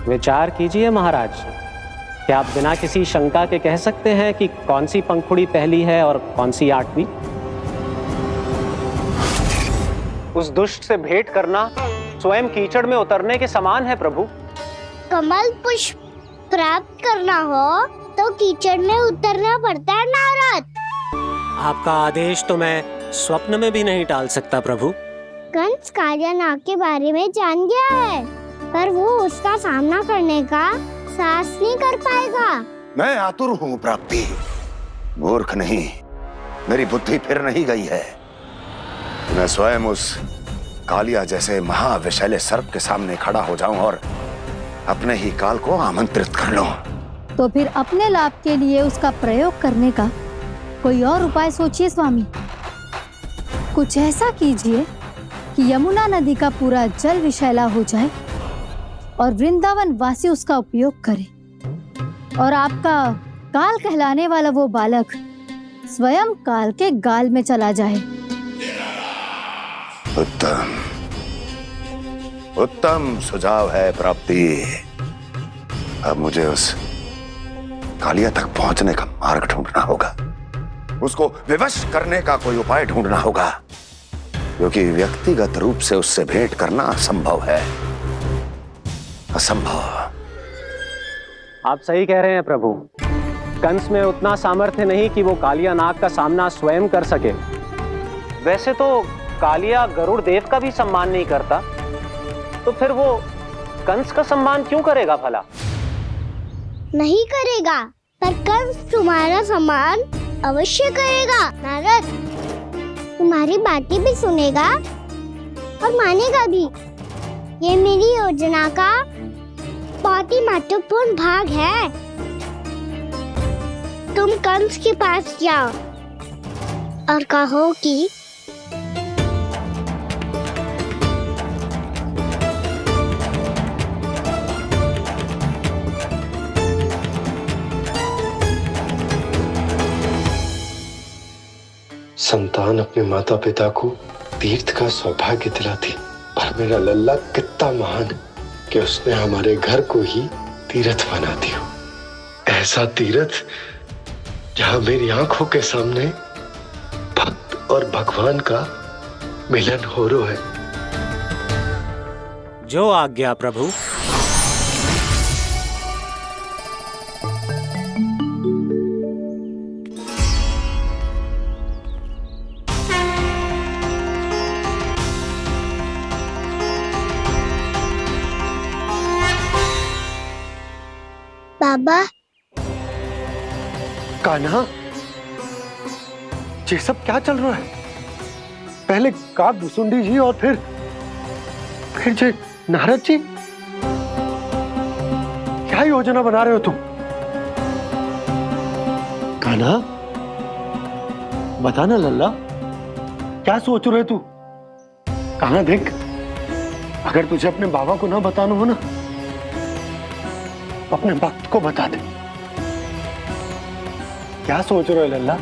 विचार कीजिए महाराज, क्या आप बिना किसी शंका के कह सकते हैं कि कौन सी पंखुड़ी पहली है और कौन सी 8वीं? उस दुष्ट से भेंट करना स्वयं कीचड़ में उतरने के समान है प्रभु। कमल पुष्प प्राप्त करना हो तो कीचड़ में उतरना पड़ता है नारद। आपका आदेश तो मैं स्वप्न में भी नहीं टाल सकता प्रभु। कंस कालियानाग के बारे में जान गया है, पर वो उसका सामना करने का साहस नहीं कर पाएगा। मैं आतुर हूँ प्राप्ति, मूर्ख नहीं। मेरी बुद्धि फिर नहीं गई है। मैं स्वयं उस कालिया जैसे महाविषैले सर्प के सामने खड़ा हो जाऊं और अपने ही काल को आमंत्रित कर लूं। तो फिर अपने लाभ के लिए उसका प्रयोग करने का कोई और उपाय सोचिए स्वामी। कुछ ऐसा कीजिए कि यमुना नदी का पूरा जल विषैला हो जाए और वृंदावन वासी उसका उपयोग करे और आपका काल कहलाने वाला वो बालक स्वयं काल के गाल में चला जाए। उत्तम उत्तम सुझाव है प्राप्ति। अब मुझे उस कालिया तक पहुंचने का मार्ग ढूंढना होगा, उसको विवश करने का कोई उपाय ढूंढना होगा, क्योंकि व्यक्तिगत रूप से उससे भेंट करना असंभव है। असंभव। आप सही कह रहे हैं प्रभु। कंस में उतना सामर्थ्य नहीं कि वो कालिया नाग का सामना स्वयं कर सके। वैसे तो कालिया गरुड़ देव का भी सम्मान नहीं करता, तो फिर वो कंस का सम्मान क्यों करेगा भला? नहीं करेगा, पर कंस तुम्हारा सम्मान अवश्य करेगा नारद। तुम्हारी बातें भी सुनेगा और मानेगा भी। ये मेरी योजना का बहुत ही महत्वपूर्ण भाग है। तुम कंस के पास जाओ और कहो कि संतान अपने माता पिता को तीर्थ का सौभाग्य दिलाती, और मेरा लल्ला कितना महान कि उसने हमारे घर को ही तीर्थ बना दिया। ऐसा तीर्थ जहां मेरी आंखों के सामने भक्त और भगवान का मिलन हो रहा है। जो आज्ञा प्रभु। बाबा। कान्हा, ये सब क्या चल रहा है? पहले काग भुसुंडी जी और फिर जे नारद जी। क्या योजना बना रहे हो तुम? कान्हा, बताना लल्ला, क्या सोच रहे तू? कान्हा देख, अगर तुझे अपने बाबा को ना बताना हो ना, अपने भक्त को बता दे। क्या सोच रहे हो लल्ला?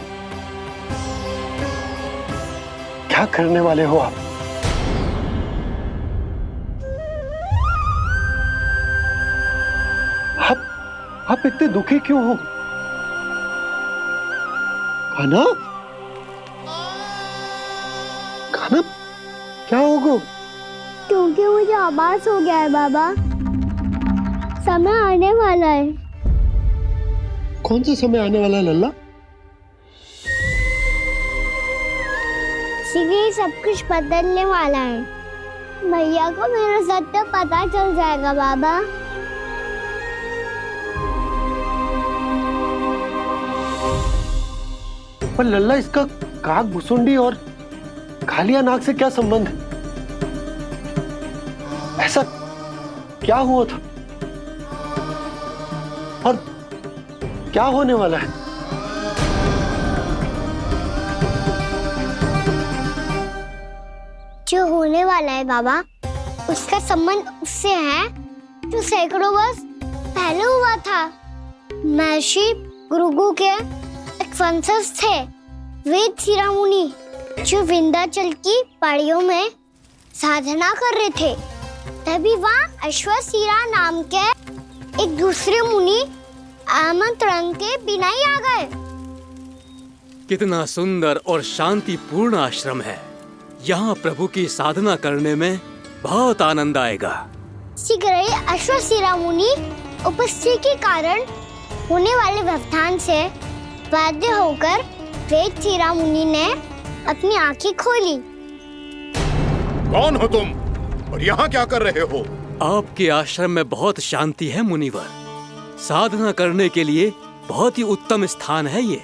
क्या करने वाले हो आप? आप इतने दुखी क्यों हो? कान्हा, कान्हा, क्या होगा? क्योंकि मुझे आभास हो गया है बाबा, समय आने वाला है। कौन सा समय आने वाला है लल्ला? शीघ्र ही सब कुछ बदलने वाला है। भैया को मेरा सत्य पता चल जाएगा बाबा। पर लल्ला, इसका काग भुसुंडी और कालिया नाग से क्या संबंध है? ऐसा क्या हुआ था? क्या होने वाला है? जो होने वाला है बाबा, उसका संबंध उससे है जो सैकड़ों वर्ष पहले हुआ था। महर्षि भृगु के एक वंशज थे वेद शिरोमणि, जो विंध्याचल की पहाड़ियों में साधना कर रहे थे। तभी वहाँ अश्वशिरा नाम के एक दूसरे मुनि आमंत्रण के बिना ही आ गए। कितना सुंदर और शांतिपूर्ण आश्रम है। यहाँ प्रभु की साधना करने में बहुत आनंद आएगा। शीघ्र ही अश्वशिरा मुनि उपस्थिति के कारण होने वाले व्यवधान से बाध्य होकर वेद शिरा मुनि ने अपनी आंखें खोली। कौन हो तुम और यहाँ क्या कर रहे हो? आपके आश्रम में बहुत शांति है मुनिवर। साधना करने के लिए बहुत ही उत्तम स्थान है ये।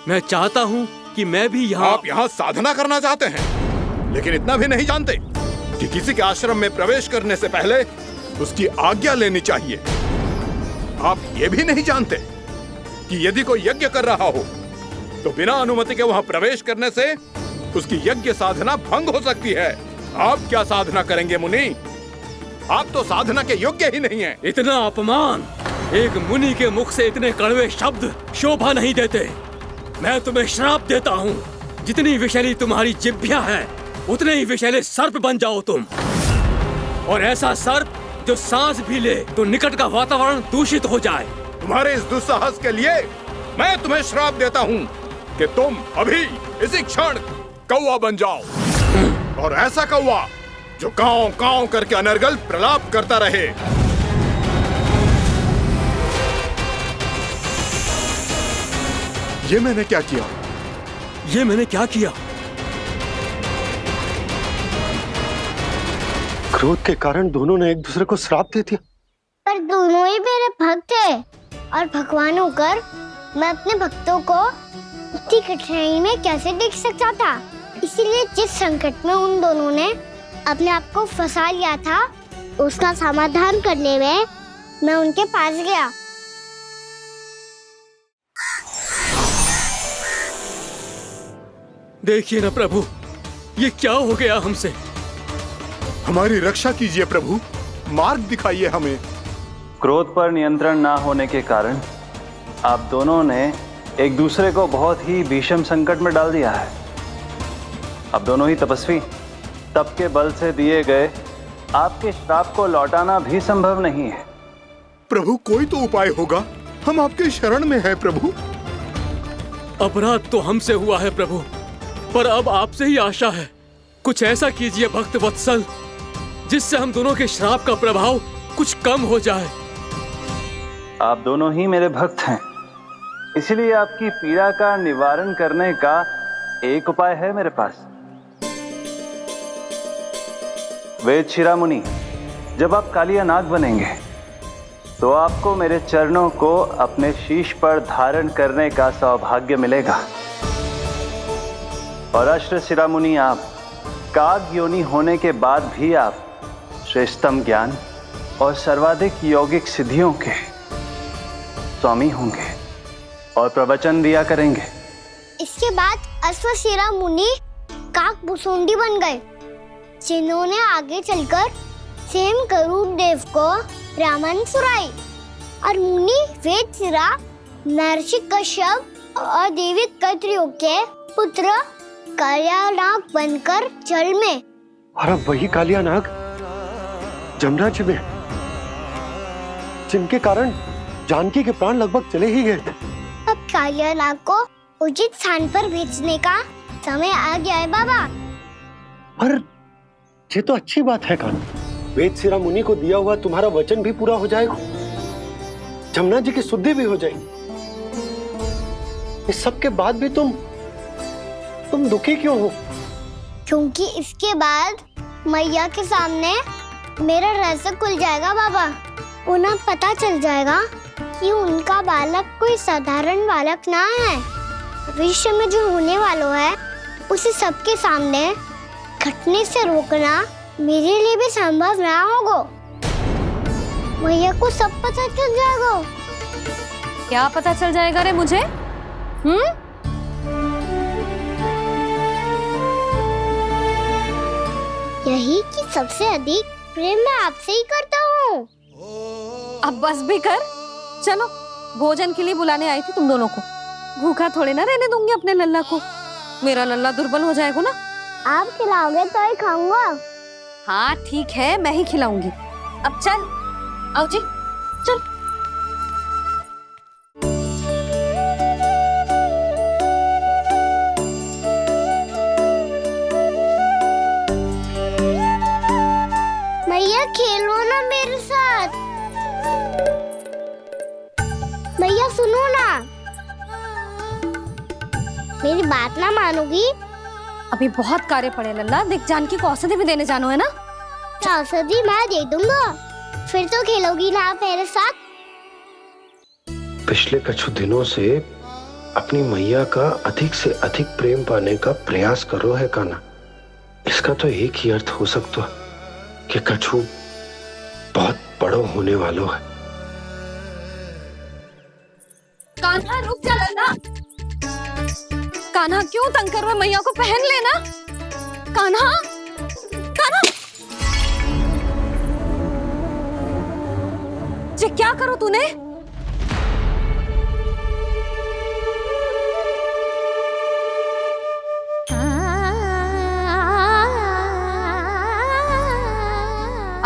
मैं चाहता हूँ कि मैं भी यहाँ। आप यहाँ साधना करना चाहते हैं, लेकिन इतना भी नहीं जानते कि किसी के आश्रम में प्रवेश करने से पहले उसकी आज्ञा लेनी चाहिए। आप ये भी नहीं जानते कि यदि कोई यज्ञ कर रहा हो तो बिना अनुमति के वहाँ प्रवेश करने से उसकी यज्ञ साधना भंग हो सकती है। आप क्या साधना करेंगे मुनि? आप तो साधना के योग्य ही नहीं हैं। इतना अपमान! एक मुनि के मुख से इतने कड़वे शब्द शोभा नहीं देते। मैं तुम्हें श्राप देता हूँ, जितनी विषैली तुम्हारी जिह्वा है उतने ही विषैले सर्प बन जाओ तुम। और ऐसा सर्प जो सांस भी ले तो निकट का वातावरण दूषित हो जाए। तुम्हारे इस दुस्साहस के लिए मैं तुम्हें श्राप देता हूँ कि तुम अभी इसी क्षण कौवा बन जाओ, और ऐसा कौवा जो कांव कांव करके अनर्गल प्रलाप करता रहे। ये मैंने क्या किया? ये मैंने क्या किया? क्रोध के कारण दोनों ने एक दूसरे को श्राप दे दिया। पर दोनों ही मेरे भक्त थे, और भगवान होकर मैं अपने भक्तों को इतनी कठिनाई में कैसे देख सकता था। इसीलिए जिस संकट में उन दोनों ने अपने आप को फंसा लिया था, उसका समाधान करने में मैं उनके पास गया। देखिए ना प्रभु, ये क्या हो गया हमसे? हमारी रक्षा कीजिए प्रभु, मार्ग दिखाइए हमें। क्रोध पर नियंत्रण ना होने के कारण आप दोनों ने एक दूसरे को बहुत ही भीषण संकट में डाल दिया है। आप दोनों ही तपस्वी, तप के बल से दिए गए आपके श्राप को लौटाना भी संभव नहीं है। प्रभु कोई तो उपाय होगा, हम आपके शरण में हैं प्रभु। अपराध तो हमसे हुआ है प्रभु, पर अब आपसे ही आशा है। कुछ ऐसा कीजिए भक्त वत्सल, जिससे हम दोनों के श्राप का प्रभाव कुछ कम हो जाए। आप दोनों ही मेरे भक्त हैं, इसलिए आपकी पीड़ा का निवारण करने का एक उपाय है मेरे पास। वेद शिरोमणि, जब आप कालिया नाग बनेंगे तो आपको मेरे चरणों को अपने शीश पर धारण करने का सौभाग्य मिलेगा। और अश्व शिरोमणि, आप काग योनि होने के बाद भी आप श्रेष्ठतम ज्ञान और सर्वाधिक यौगिक सिद्धियों के स्वामी होंगे और प्रवचन दिया करेंगे। इसके बाद अश्वशिरा मुनि काक भुसुंडी बन गए, जिन्होंने आगे चलकर सेम गरुड़ देव को रामायण सुनाई। और मुनि वेदशिरा महर्षि कश्यप और देवी कैत्रियों के पुत्र कालिया नाग बनकर जल में। और अब वही कालिया नाग जमुना जी में, जिनके कारण जानकी के प्राण लगभग चले ही गए थे। अब कालिया नाग को उचित स्थान पर भेजने का समय आ गया है बाबा। पर ये तो अच्छी बात है कान्हा, वेदशिरा मुनि को दिया हुआ तुम्हारा वचन भी पूरा हो जाएगा, जमुना जी की शुद्धि भी हो जाएगी। इस सब के बाद भी तुम दुखी क्यों हो? क्योंकि इसके बाद मैया के सामने मेरा रहस्य खुल जाएगा बाबा। उन्हें पता चल जाएगा कि उनका बालक कोई साधारण बालक ना है। भविष्य में जो होने वाला है उसे सबके सामने घटने से रोकना मेरे लिए भी संभव ना होगा। मैया को सब पता चल जाएगा। क्या पता चल जाएगा रे मुझे? यही कि सबसे अधिक प्रेम मैं आपसे ही करता हूँ। अब बस भी कर, चलो भोजन के लिए बुलाने आई थी तुम दोनों को। भूखा थोड़े ना रहने दूंगी अपने लल्ला को, मेरा लल्ला दुर्बल हो जाएगा ना। आप खिलाओगे तो ही खाऊंगा। हाँ ठीक है, मैं ही खिलाऊंगी। अब चल, आओ जी, चल। भैया खेलो ना मेरे साथ। भैया सुनो ना, मेरी बात ना मानोगी? अभी बहुत कार्य पड़े लल्ला, देख जानकी को औषधि भी देने जानो है ना। औषधि मैं दे दूंगा, फिर तो खेलोगी ना आप मेरे साथ? पिछले कुछ दिनों से अपनी मैया का अधिक से अधिक प्रेम पाने का प्रयास करो है कान्हा। इसका तो एक ही अर्थ हो सकता है कि कछु बहुत बड़ो होने वालो है। कान्हा रुक जा लल्ला। कान्हा क्यों तंग कर रहा है? मैया को पहन लेना। कान्हा, कान्हा, ये क्या करो तूने?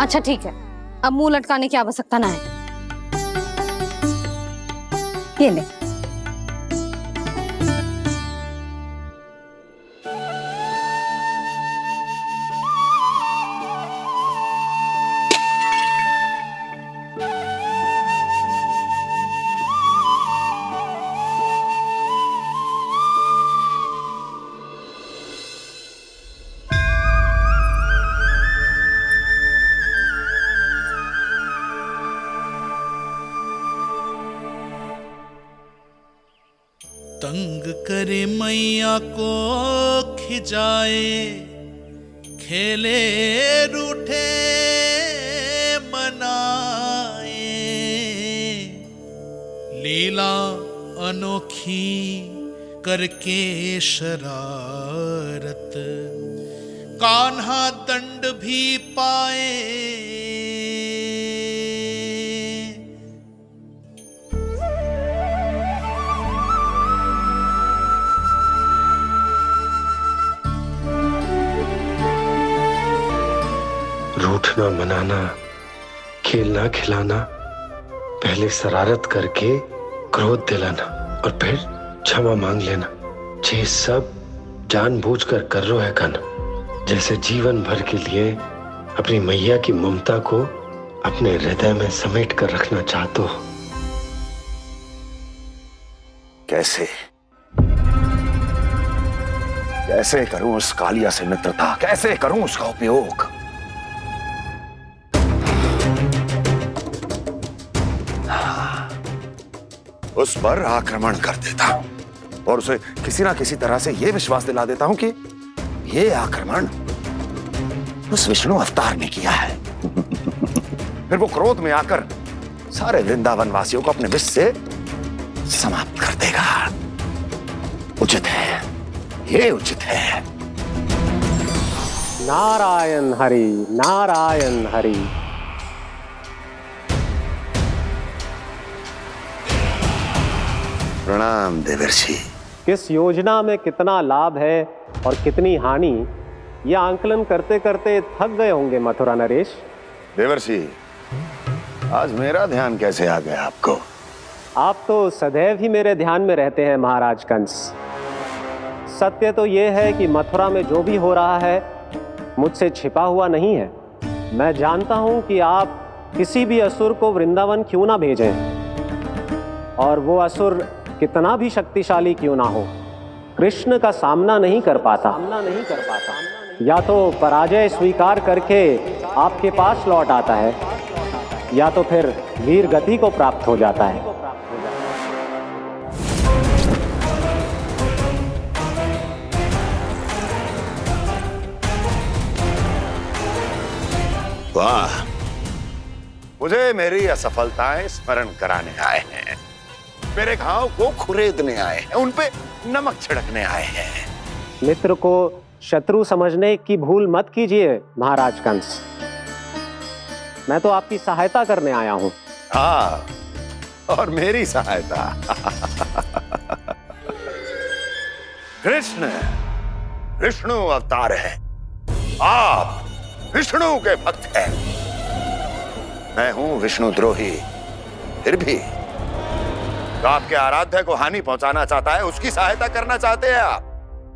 अच्छा ठीक है, अब मुंह लटकाने की आवश्यकता ना है। ये ले। तंग करे मैया को खिजाए, खेले रूठे मनाए, लीला अनोखी करके शरारत, कान्हा दंड भी पाए। रूठना मनाना, खेलना खिलाना, पहले शरारत करके क्रोध दिलाना और फिर क्षमा मांग लेना, ये सब जानबूझकर कर रहे है कान्हा। जैसे जीवन भर के लिए अपनी मैया की ममता को अपने हृदय में समेट कर रखना चाहते हो। कैसे कैसे करूं उस कालिया से मित्रता, कैसे करूं उसका उपयोग? उस पर आक्रमण कर देता हूं और उसे किसी ना किसी तरह से यह विश्वास दिला देता हूं कि यह आक्रमण उस विष्णु अवतार ने किया है। फिर वो क्रोध में आकर सारे वृंदावन वासियों को अपने विष से समाप्त कर देगा। उचित है, ये उचित है। नारायण हरि, नारायण हरि। प्रणाम देवर्षि। किस योजना में कितना लाभ है और कितनी हानि, यह आंकलन करते करते थक गए होंगे मथुरा नरेश। देवर्षि, आज मेरा ध्यान कैसे आ गया आपको? आप तो सदैव ही मेरे ध्यान में रहते हैं महाराज कंस। सत्य तो यह है कि मथुरा में जो भी हो रहा है मुझसे छिपा हुआ नहीं है। मैं जानता हूं कि आप किसी भी असुर को वृंदावन क्यों ना भेजें, और वो असुर कितना भी शक्तिशाली क्यों ना हो, कृष्ण का सामना नहीं कर पाता। या तो पराजय स्वीकार करके आपके पास लौट आता है, या तो फिर वीर गति को प्राप्त हो जाता है। वाह, मुझे मेरी असफलताएं स्मरण कराने आए हैं। मेरे घाव को खुरेदने आए हैं, उन पे नमक छिड़कने आए हैं। मित्र को शत्रु समझने की भूल मत कीजिए महाराज कंस। मैं तो आपकी सहायता करने आया हूं। हाँ, और मेरी सहायता। कृष्ण विष्णु अवतार है, आप विष्णु के भक्त हैं। मैं हूं विष्णु द्रोही, फिर भी तो आपके आराध्य को हानि पहुंचाना चाहता है, उसकी सहायता करना चाहते हैं आप।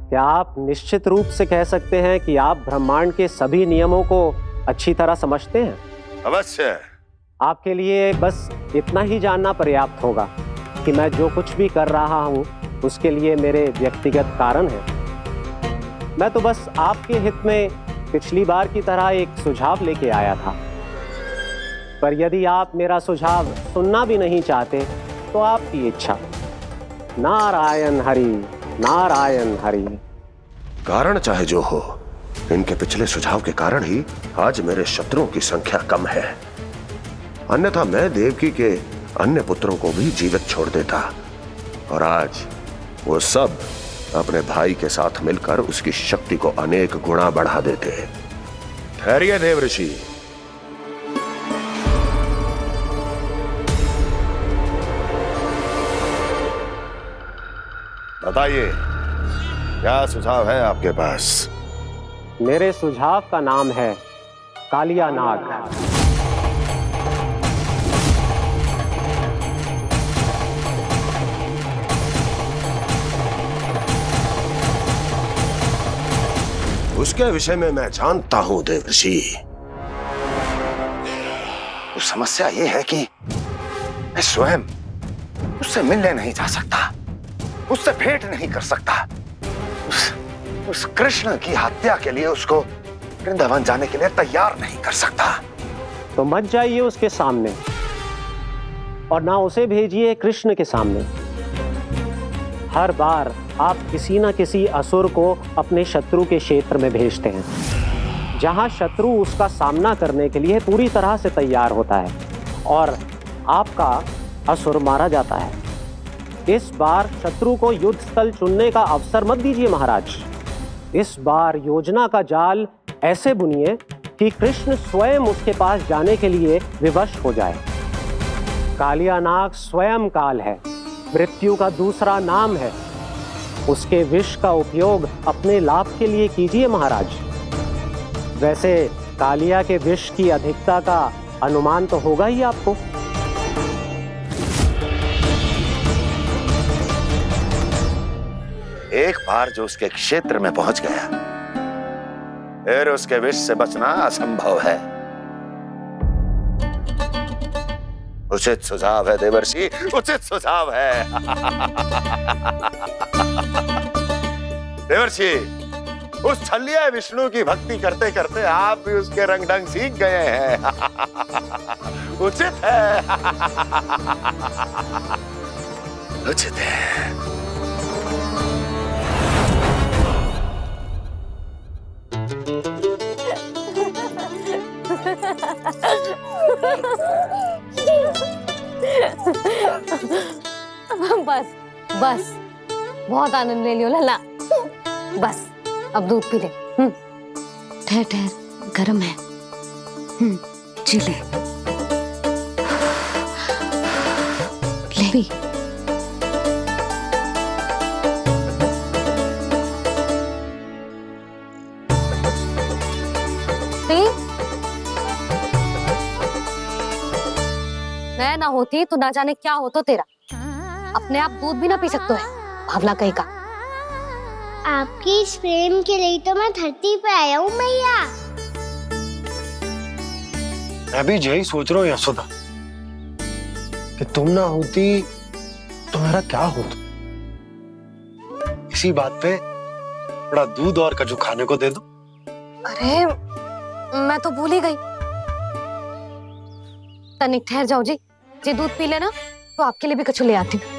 क्या आप निश्चित रूप से कह सकते हैं कि आप ब्रह्मांड के सभी नियमों को अच्छी तरह समझते हैं? अवश्य। आपके लिए बस इतना ही जानना पर्याप्त होगा कि मैं जो कुछ भी कर रहा हूं उसके लिए मेरे व्यक्तिगत कारण हैं। मैं तो बस आपके हित में पिछली बार की तरह एक सुझाव लेके आया था, पर यदि आप मेरा सुझाव सुनना भी नहीं चाहते तो आपकी इच्छा। नारायण हरि, नारायण हरि। कारण चाहे जो हो, इनके पिछले सुझाव के कारण ही आज मेरे शत्रुओं की संख्या कम है। अन्यथा मैं देवकी के अन्य पुत्रों को भी जीवित छोड़ देता, और आज वो सब अपने भाई के साथ मिलकर उसकी शक्ति को अनेक गुना बढ़ा देते। ठहरिए देवऋषि। बताइए, क्या सुझाव है आपके पास? मेरे सुझाव का नाम है कालिया नाग। उसके विषय में मैं जानता हूं देवऋषि। तो समस्या यह है कि मैं स्वयं उससे मिलने नहीं जा सकता, उससे भेंट नहीं कर सकता। उस कृष्ण की हत्या के लिए उसको वृंदावन जाने के लिए तैयार नहीं कर सकता। तो मत जाइए उसके सामने, और ना उसे भेजिए कृष्ण के सामने। हर बार आप किसी न किसी असुर को अपने शत्रु के क्षेत्र में भेजते हैं, जहां शत्रु उसका सामना करने के लिए पूरी तरह से तैयार होता है और आपका असुर मारा जाता है। इस बार शत्रु को युद्ध स्थल चुनने का अवसर मत दीजिए महाराज। इस बार योजना का जाल ऐसे बुनिए कि कृष्ण स्वयं उसके पास जाने के लिए विवश हो जाए। कालिया नाग स्वयं काल है, मृत्यु का दूसरा नाम है। उसके विष का उपयोग अपने लाभ के लिए कीजिए महाराज। वैसे कालिया के विष की अधिकता का अनुमान तो होगा ही आपको। एक बार जो उसके क्षेत्र में पहुंच गया, फिर उसके विष से बचना असंभव है। उचित सुझाव है देवर्षि, उचित सुझाव है। देवर्षि, उस छलिया विष्णु की भक्ति करते करते आप भी उसके रंग ढंग सीख गए हैं। उचित है, उचित है। बस बस, बहुत आनंद ले लियो लला। बस अब दूध पी ले। ठहर ठहर, गर्म है। जी ले। ले भी। मैं ना होती तो ना जाने क्या हो तो तेरा। अपने आप दूध भी ना पी सकते है, भावला कहीं का। आपकी इस प्रेम के लिए तो मैं धरती पे आया हूँ मैया। मैं भी यही सोच रहा हूँ यशोदा, कि तुम ना होती तो मेरा क्या होता। इसी बात पे थोड़ा दूध और कजू खाने को दे दो। अरे मैं तो भूल ही गई। तनिक ठहर जाओ जी, दूध पी लेना तो आपके लिए भी कछु ले आती हूँ।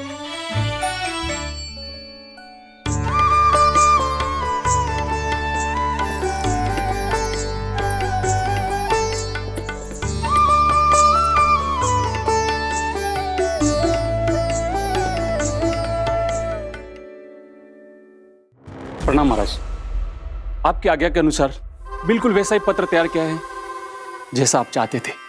महाराज, आपकी आज्ञा के अनुसार बिल्कुल वैसा ही पत्र तैयार किया है जैसा आप चाहते थे।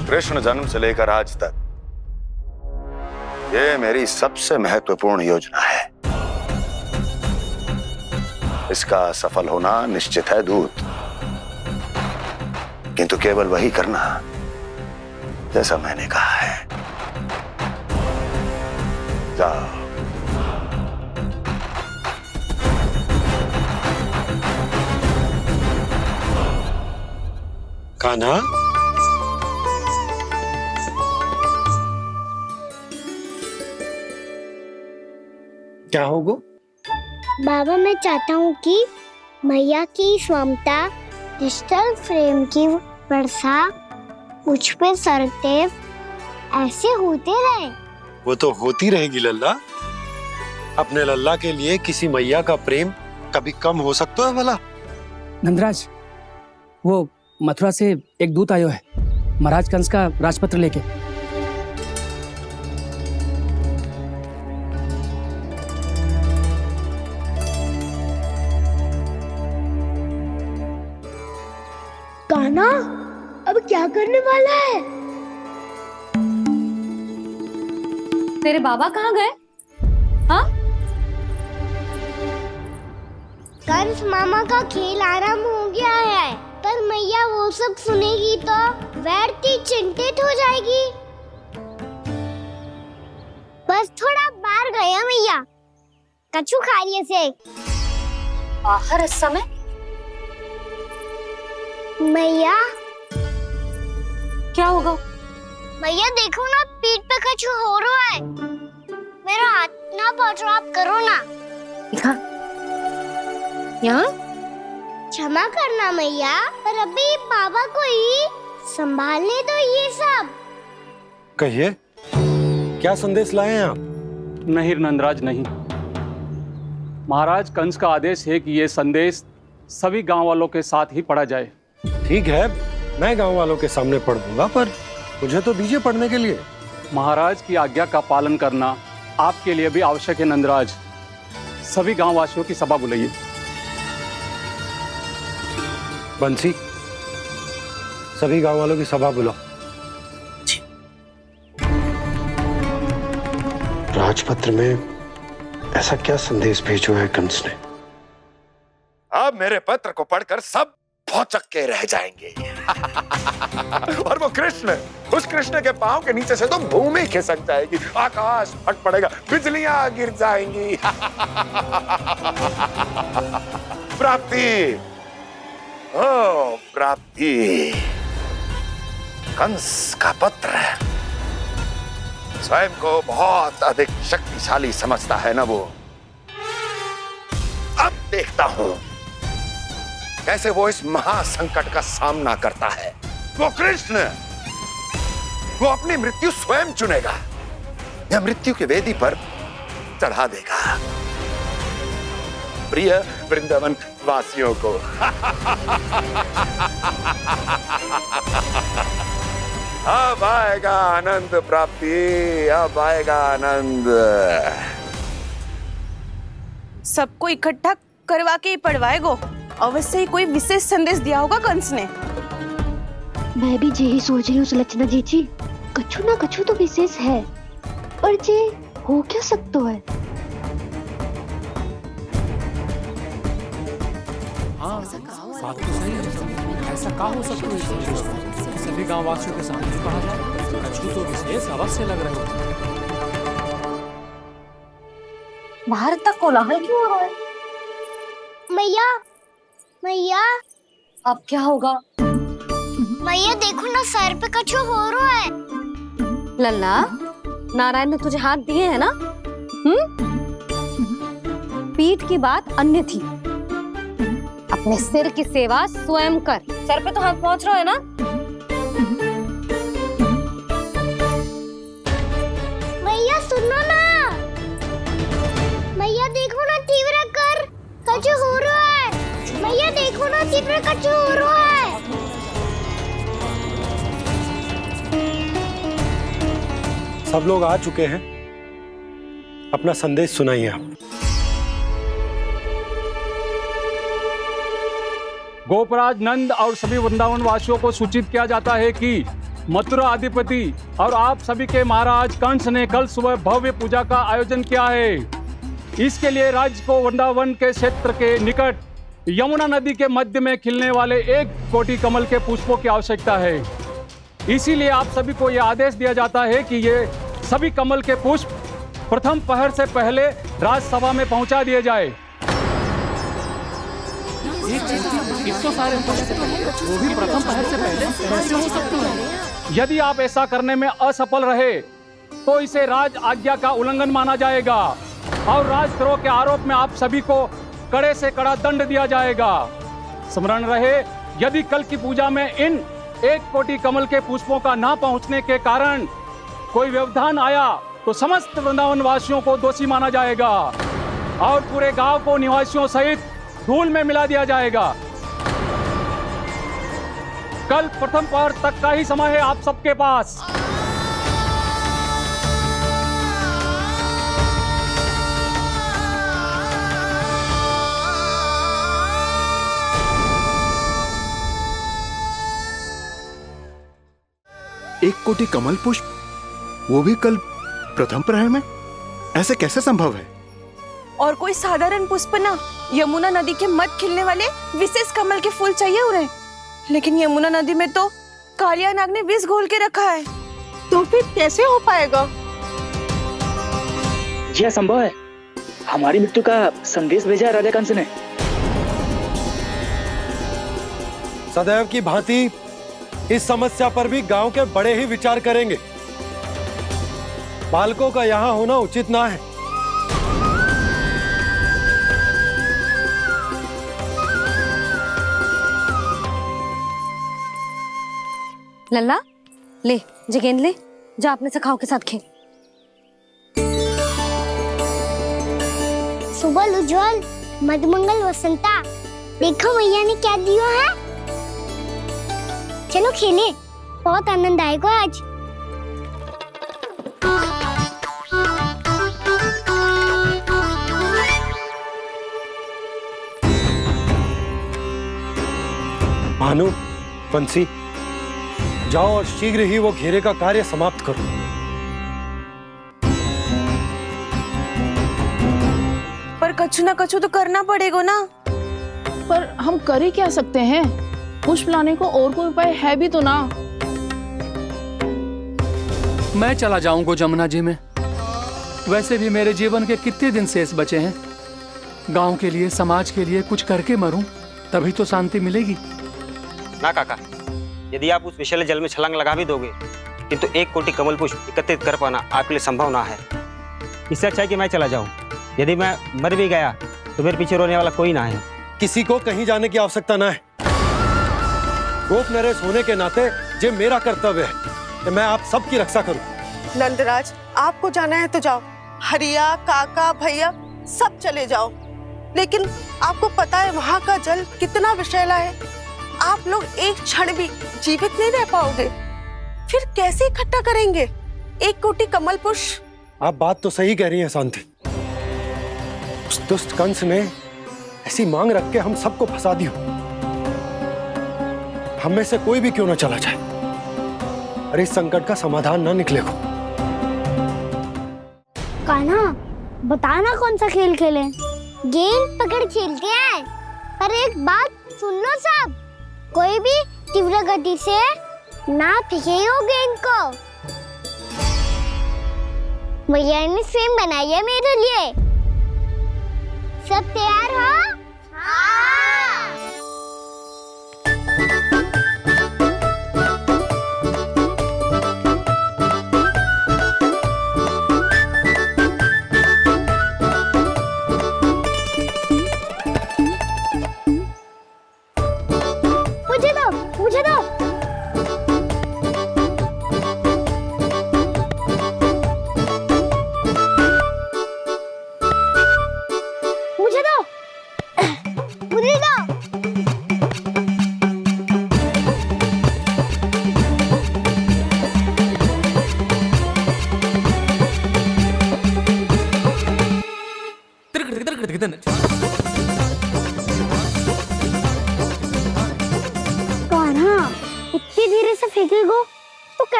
कृष्ण जन्म से लेकर आज तक ये मेरी सबसे महत्वपूर्ण योजना है। इसका सफल होना निश्चित है दूत, किंतु केवल वही करना जैसा मैंने कहा है। जाओ। कान्हा, क्या होगा? बाबा, मैं चाहता हूँ कि मैया की स्वमता क्रिस्टल फ्रेम की वर्षा मुझ पे सरतेव ऐसे होते रहे। वो तो होती रहेगी लल्ला। अपने लल्ला के लिए किसी मैया का प्रेम कभी कम हो सकता है भला? नंदराज, वो मथुरा से एक दूत आयो है महाराज कंस का राजपत्र लेके। कान्हा, अब क्या करने वाला है? तेरे बाबा कहाँ गए? हाँ? कंस मामा का खेल आरंभ हो गया है, पर मैया वो सब सुनेगी तो व्यर्थ चिंतित हो जाएगी। बस थोड़ा बाहर गया मैया, कछु खा लिए से। बाहर इस समय? मैया, क्या होगा? मैया देखो ना, पीठ पे कुछ हो रहा है। मेरा हाथ ना पकड़ो, आप करो ना। दिखा। यहाँ? क्षमा करना मैया, पर अभी बाबा को ही संभालने दो ये सब। कहिए, क्या संदेश लाए हैं आप? नहीं नंदराज, नहीं। महाराज कंस का आदेश है कि ये संदेश सभी गांव वालों के साथ ही पढ़ा जाए। ठीक है, मैं गांव वालों के सामने पढ़ दूंगा, पर मुझे तो दीजिए पढ़ने के लिए। महाराज की आज्ञा का पालन करना आपके लिए भी आवश्यक है नंदराज। सभी गांव वासियों की सभा बुलाइए। बंसी, सभी गांव वालों की सभा बुलाओ। राजपत्र में ऐसा क्या संदेश भेजो है कंस ने? अब मेरे पत्र को पढ़कर सब भौचक के रह जाएंगे। और वो कृष्ण, उस कृष्ण के पांव के नीचे से तो भूमि खिसक जाएगी, आकाश फट पड़ेगा, बिजलियां गिर जाएंगी। प्राप्ति, ओ प्राप्ति, कंस का पत्र स्वयं को बहुत अधिक शक्तिशाली समझता है ना वो। अब देखता हूं कैसे वो इस महासंकट का सामना करता है। वो कृष्ण, वो अपनी मृत्यु स्वयं चुनेगा या मृत्यु की वेदी पर चढ़ा देगा प्रिय वृंदावन वासियों को। अब आएगा आनंद प्राप्ति, अब आएगा आनंद। सबको इकट्ठा करवा के ही पढ़वाएगो। अवश्य ही कोई विशेष संदेश दिया होगा कंस ने। मैं भी यही सोच रही हूँ सुलक्षणा जी, कछु ना कछु तो विशेष है, पर जे हो क्या सकता है? हाँ, बात तो सही है। ऐसा क्या हो सकता है? सभी गांव वासियों के सामने कहा जाए, कछु तो विशेष अवश्य लग रहे हो। बाहर तक कोलाहल क्यों हो रहा है? मैया, मैया, अब क्या होगा? भैया देखो ना, सर पे कछु हो रहा है। लल्ला, नारायण ने तुझे हाथ दिए हैं ना? पीठ की बात अन्य थी। अपने सिर की सेवा स्वयं कर। सर पे तो हाथ पहुंच रहा है ना? भैया सुनो ना, भैया देखो ना, तीव्र कर कछु हो रहा है। भैया देखो ना, तीव्र कछु हो रहा है। सब लोग आ चुके हैं, अपना संदेश सुनाइए आप। गोपराज नंद और सभी वृंदावन वासियों को सूचित किया जाता है कि मथुरा अधिपति और आप सभी के महाराज कंस ने कल सुबह भव्य पूजा का आयोजन किया है। इसके लिए राज्य को वृंदावन के क्षेत्र के निकट यमुना नदी के मध्य में खिलने वाले 1 कोटि कमल के पुष्पों की आवश्यकता है। इसीलिए आप सभी को यह आदेश दिया जाता है कि ये सभी कमल के पुष्प प्रथम पहर से पहले राजसभा में पहुंचा दिए जाए। वो भी प्रथम पहर से पहले कैसे हो सकता है? यदि आप ऐसा करने में असफल रहे तो इसे राज आज्ञा का उल्लंघन माना जाएगा और राजद्रोह के आरोप में आप सभी को कड़े से कड़ा दंड दिया जाएगा। स्मरण रहे, यदि कल की पूजा में इन 1 कोटि कमल के पुष्पों का ना पहुंचने के कारण कोई व्यवधान आया तो समस्त वृंदावन वासियों को दोषी माना जाएगा और पूरे गांव को निवासियों सहित धूल में मिला दिया जाएगा। कल प्रथम पहर तक का ही समय है आप सबके पास। एक कोटि कमल पुष्प, वो भी कल प्रथम प्रहर में? ऐसे कैसे संभव है? और कोई साधारण पुष्प ना, यमुना नदी के मध्य खिलने वाले विशेष कमल के फूल चाहिए उन्हें। लेकिन यमुना नदी में तो कालिया नाग ने विष घोल के रखा है, तो फिर कैसे हो पाएगा? यह असंभव है। हमारी मृत्यु का संदेश भेजा राजा कंस ने। सदैव की भांति इस समस्या पर भी गांव के बड़े ही विचार करेंगे। बालकों का यहाँ होना उचित ना है। लल्ला, ले जे गेंद ले, जा अपने सखाओं के साथ खेल। सुबह उज्जवल, मधुमंगल वसंता, देखो भैया ने क्या दिया है। चलो खेले, बहुत आनंद आएगा आज। भानु, बंसी, जाओ और शीघ्र ही वो घेरे का कार्य समाप्त करो। पर कछु ना कछु तो करना पड़ेगा ना। पर हम कर ही क्या सकते हैं? पुष्प लाने को और कोई उपाय है भी तो ना। मैं चला जाऊंगा जमुना जी में। वैसे भी मेरे जीवन के कितने दिन शेष बचे हैं। गांव के लिए, समाज के लिए कुछ करके मरूं, तभी तो शांति मिलेगी। ना काका, यदि आप उस विषैले जल में छलांग लगा भी दोगे, किंतु 1 कोटि कमल पुष्प एकत्रित कर पाना आपके लिए संभव ना है। इससे अच्छा है कि मैं चला जाऊं। यदि मैं मर भी गया तो मेरे पीछे रोने वाला कोई ना है। किसी को कहीं जाने की आवश्यकता ना है। गोप नरेश होने के नाते ये मेरा कर्तव्य है कि मैं आप सबकी रक्षा करूं। नंदराज, आपको जाना है तो जाओ। हरिया, काका, भैया सब चले जाओ। लेकिन आपको पता है वहाँ का जल कितना विषैला है। आप लोग एक क्षण भी जीवित नहीं रह पाओगे। फिर कैसे इकट्ठा करेंगे 1 कोटि कमल पुष्प? आप बात तो सही कह रही हैं शांति। उस दुष्ट कंस ने ऐसी मांग रख के हम सबको फंसा दिया। हम में से कोई भी क्यों ना चला जाए और इस संकट का समाधान ना निकले को। कान्हा, बताना कौन सा खेल खेले? गेंद पकड़ खेलते हैं। पर एक बात सुन लो सब, कोई भी तीव्र गति से ना फेंकेगा गेंद को। भैया ने फ्रेम बनाई है मेरे लिए। सब तैयार हो? हाँ।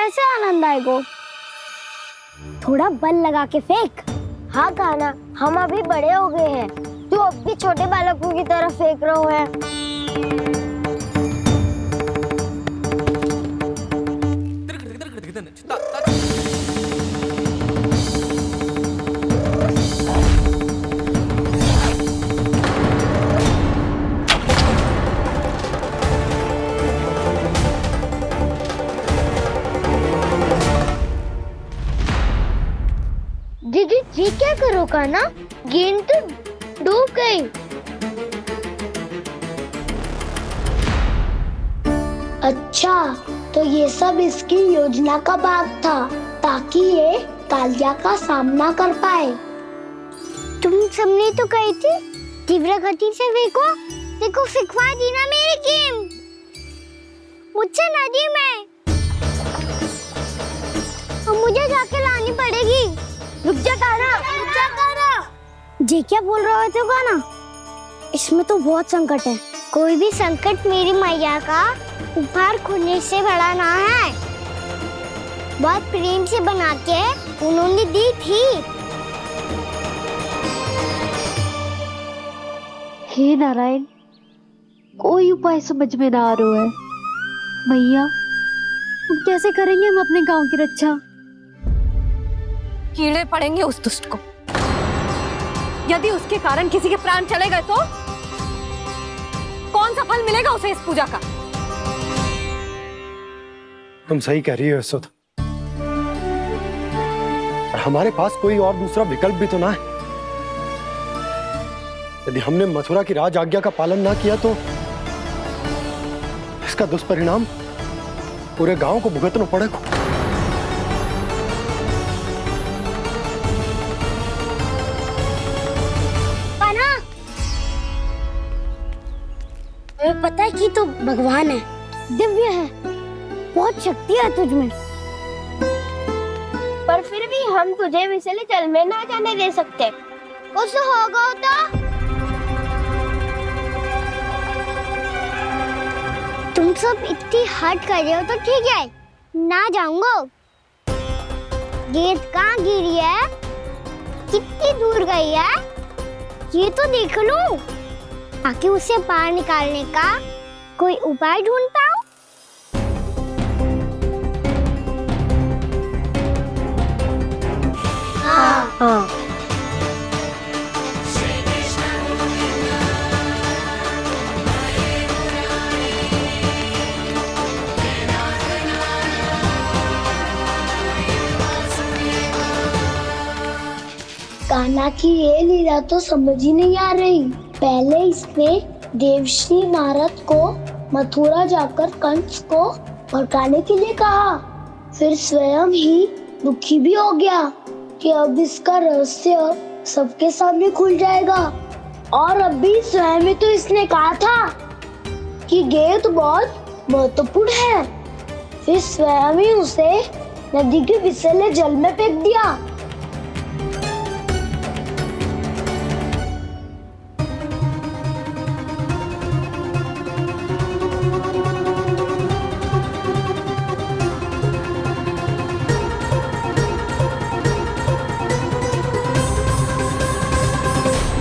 कैसे आनंद आएगा? थोड़ा बल लगा के फेंक। हाँ कान्हा, हम अभी बड़े हो गए हैं, तू अब भी छोटे बालकों की तरह फेंक रहे है। दीदी जी क्या करो कान्हा, गेंद तो डूब गई। अच्छा, तो ये सब इसकी योजना का भाग था ताकि ये कालिया का सामना कर पाए। तुम सबने तो कही थी तीव्र गति से फेंको, देखो फिकवा दी ना मेरी गेम मुझसे नदी में। अब मुझे जाके लानी पड़ेगी। रुक जा कान्हा, रुक जा कान्हा। जे क्या बोल रहे हो कान्हा? इसमें तो बहुत संकट है। कोई भी संकट मेरी मैया का उपहार खोने से बड़ा ना है। बहुत प्रेम से बना के उन्होंने दी थी। हे नारायण, कोई उपाय समझ में ना आ रहा है। मैया, हम कैसे करेंगे हम अपने गांव की रक्षा? कीड़े पड़ेंगे उस दुष्ट को। यदि उसके कारण किसी के प्राण चले गए तो कौन सा फल मिलेगा उसे इस पूजा का? तुम सही कह रही हो यशोद। हमारे पास कोई और दूसरा विकल्प भी तो ना है। यदि हमने मथुरा की राज आज्ञा का पालन ना किया तो इसका दुष्परिणाम पूरे गांव को भुगतना पड़ेगा। तुम्हें पता है कि तो भगवान है, दिव्य है, बहुत शक्ति है तुझमें। पर फिर भी हम तुझे विषैले जल में ना जाने दे सकते। कुछ होगा तो तुम सब इतनी हट कर रहे हो तो ठीक है, ना जाऊंगा। गेंद कहाँ गिरी है, कितनी दूर गई है, ये तो देख लूं, ताकि उसे बाहर निकालने का कोई उपाय ढूंढ पाऊं। हाँ। कान्हा की ये लीला तो समझ ही नहीं आ रही। पहले इसने देवश्री नारद को मथुरा जाकर कंस को भड़काने के लिए कहा, फिर स्वयं ही दुखी भी हो गया कि अब इसका रहस्य सबके सामने खुल जाएगा। और अभी स्वयं ही तो इसने कहा था कि गेंद बहुत महत्वपूर्ण है, फिर स्वयं ही उसे नदी के विषैले जल में फेंक दिया।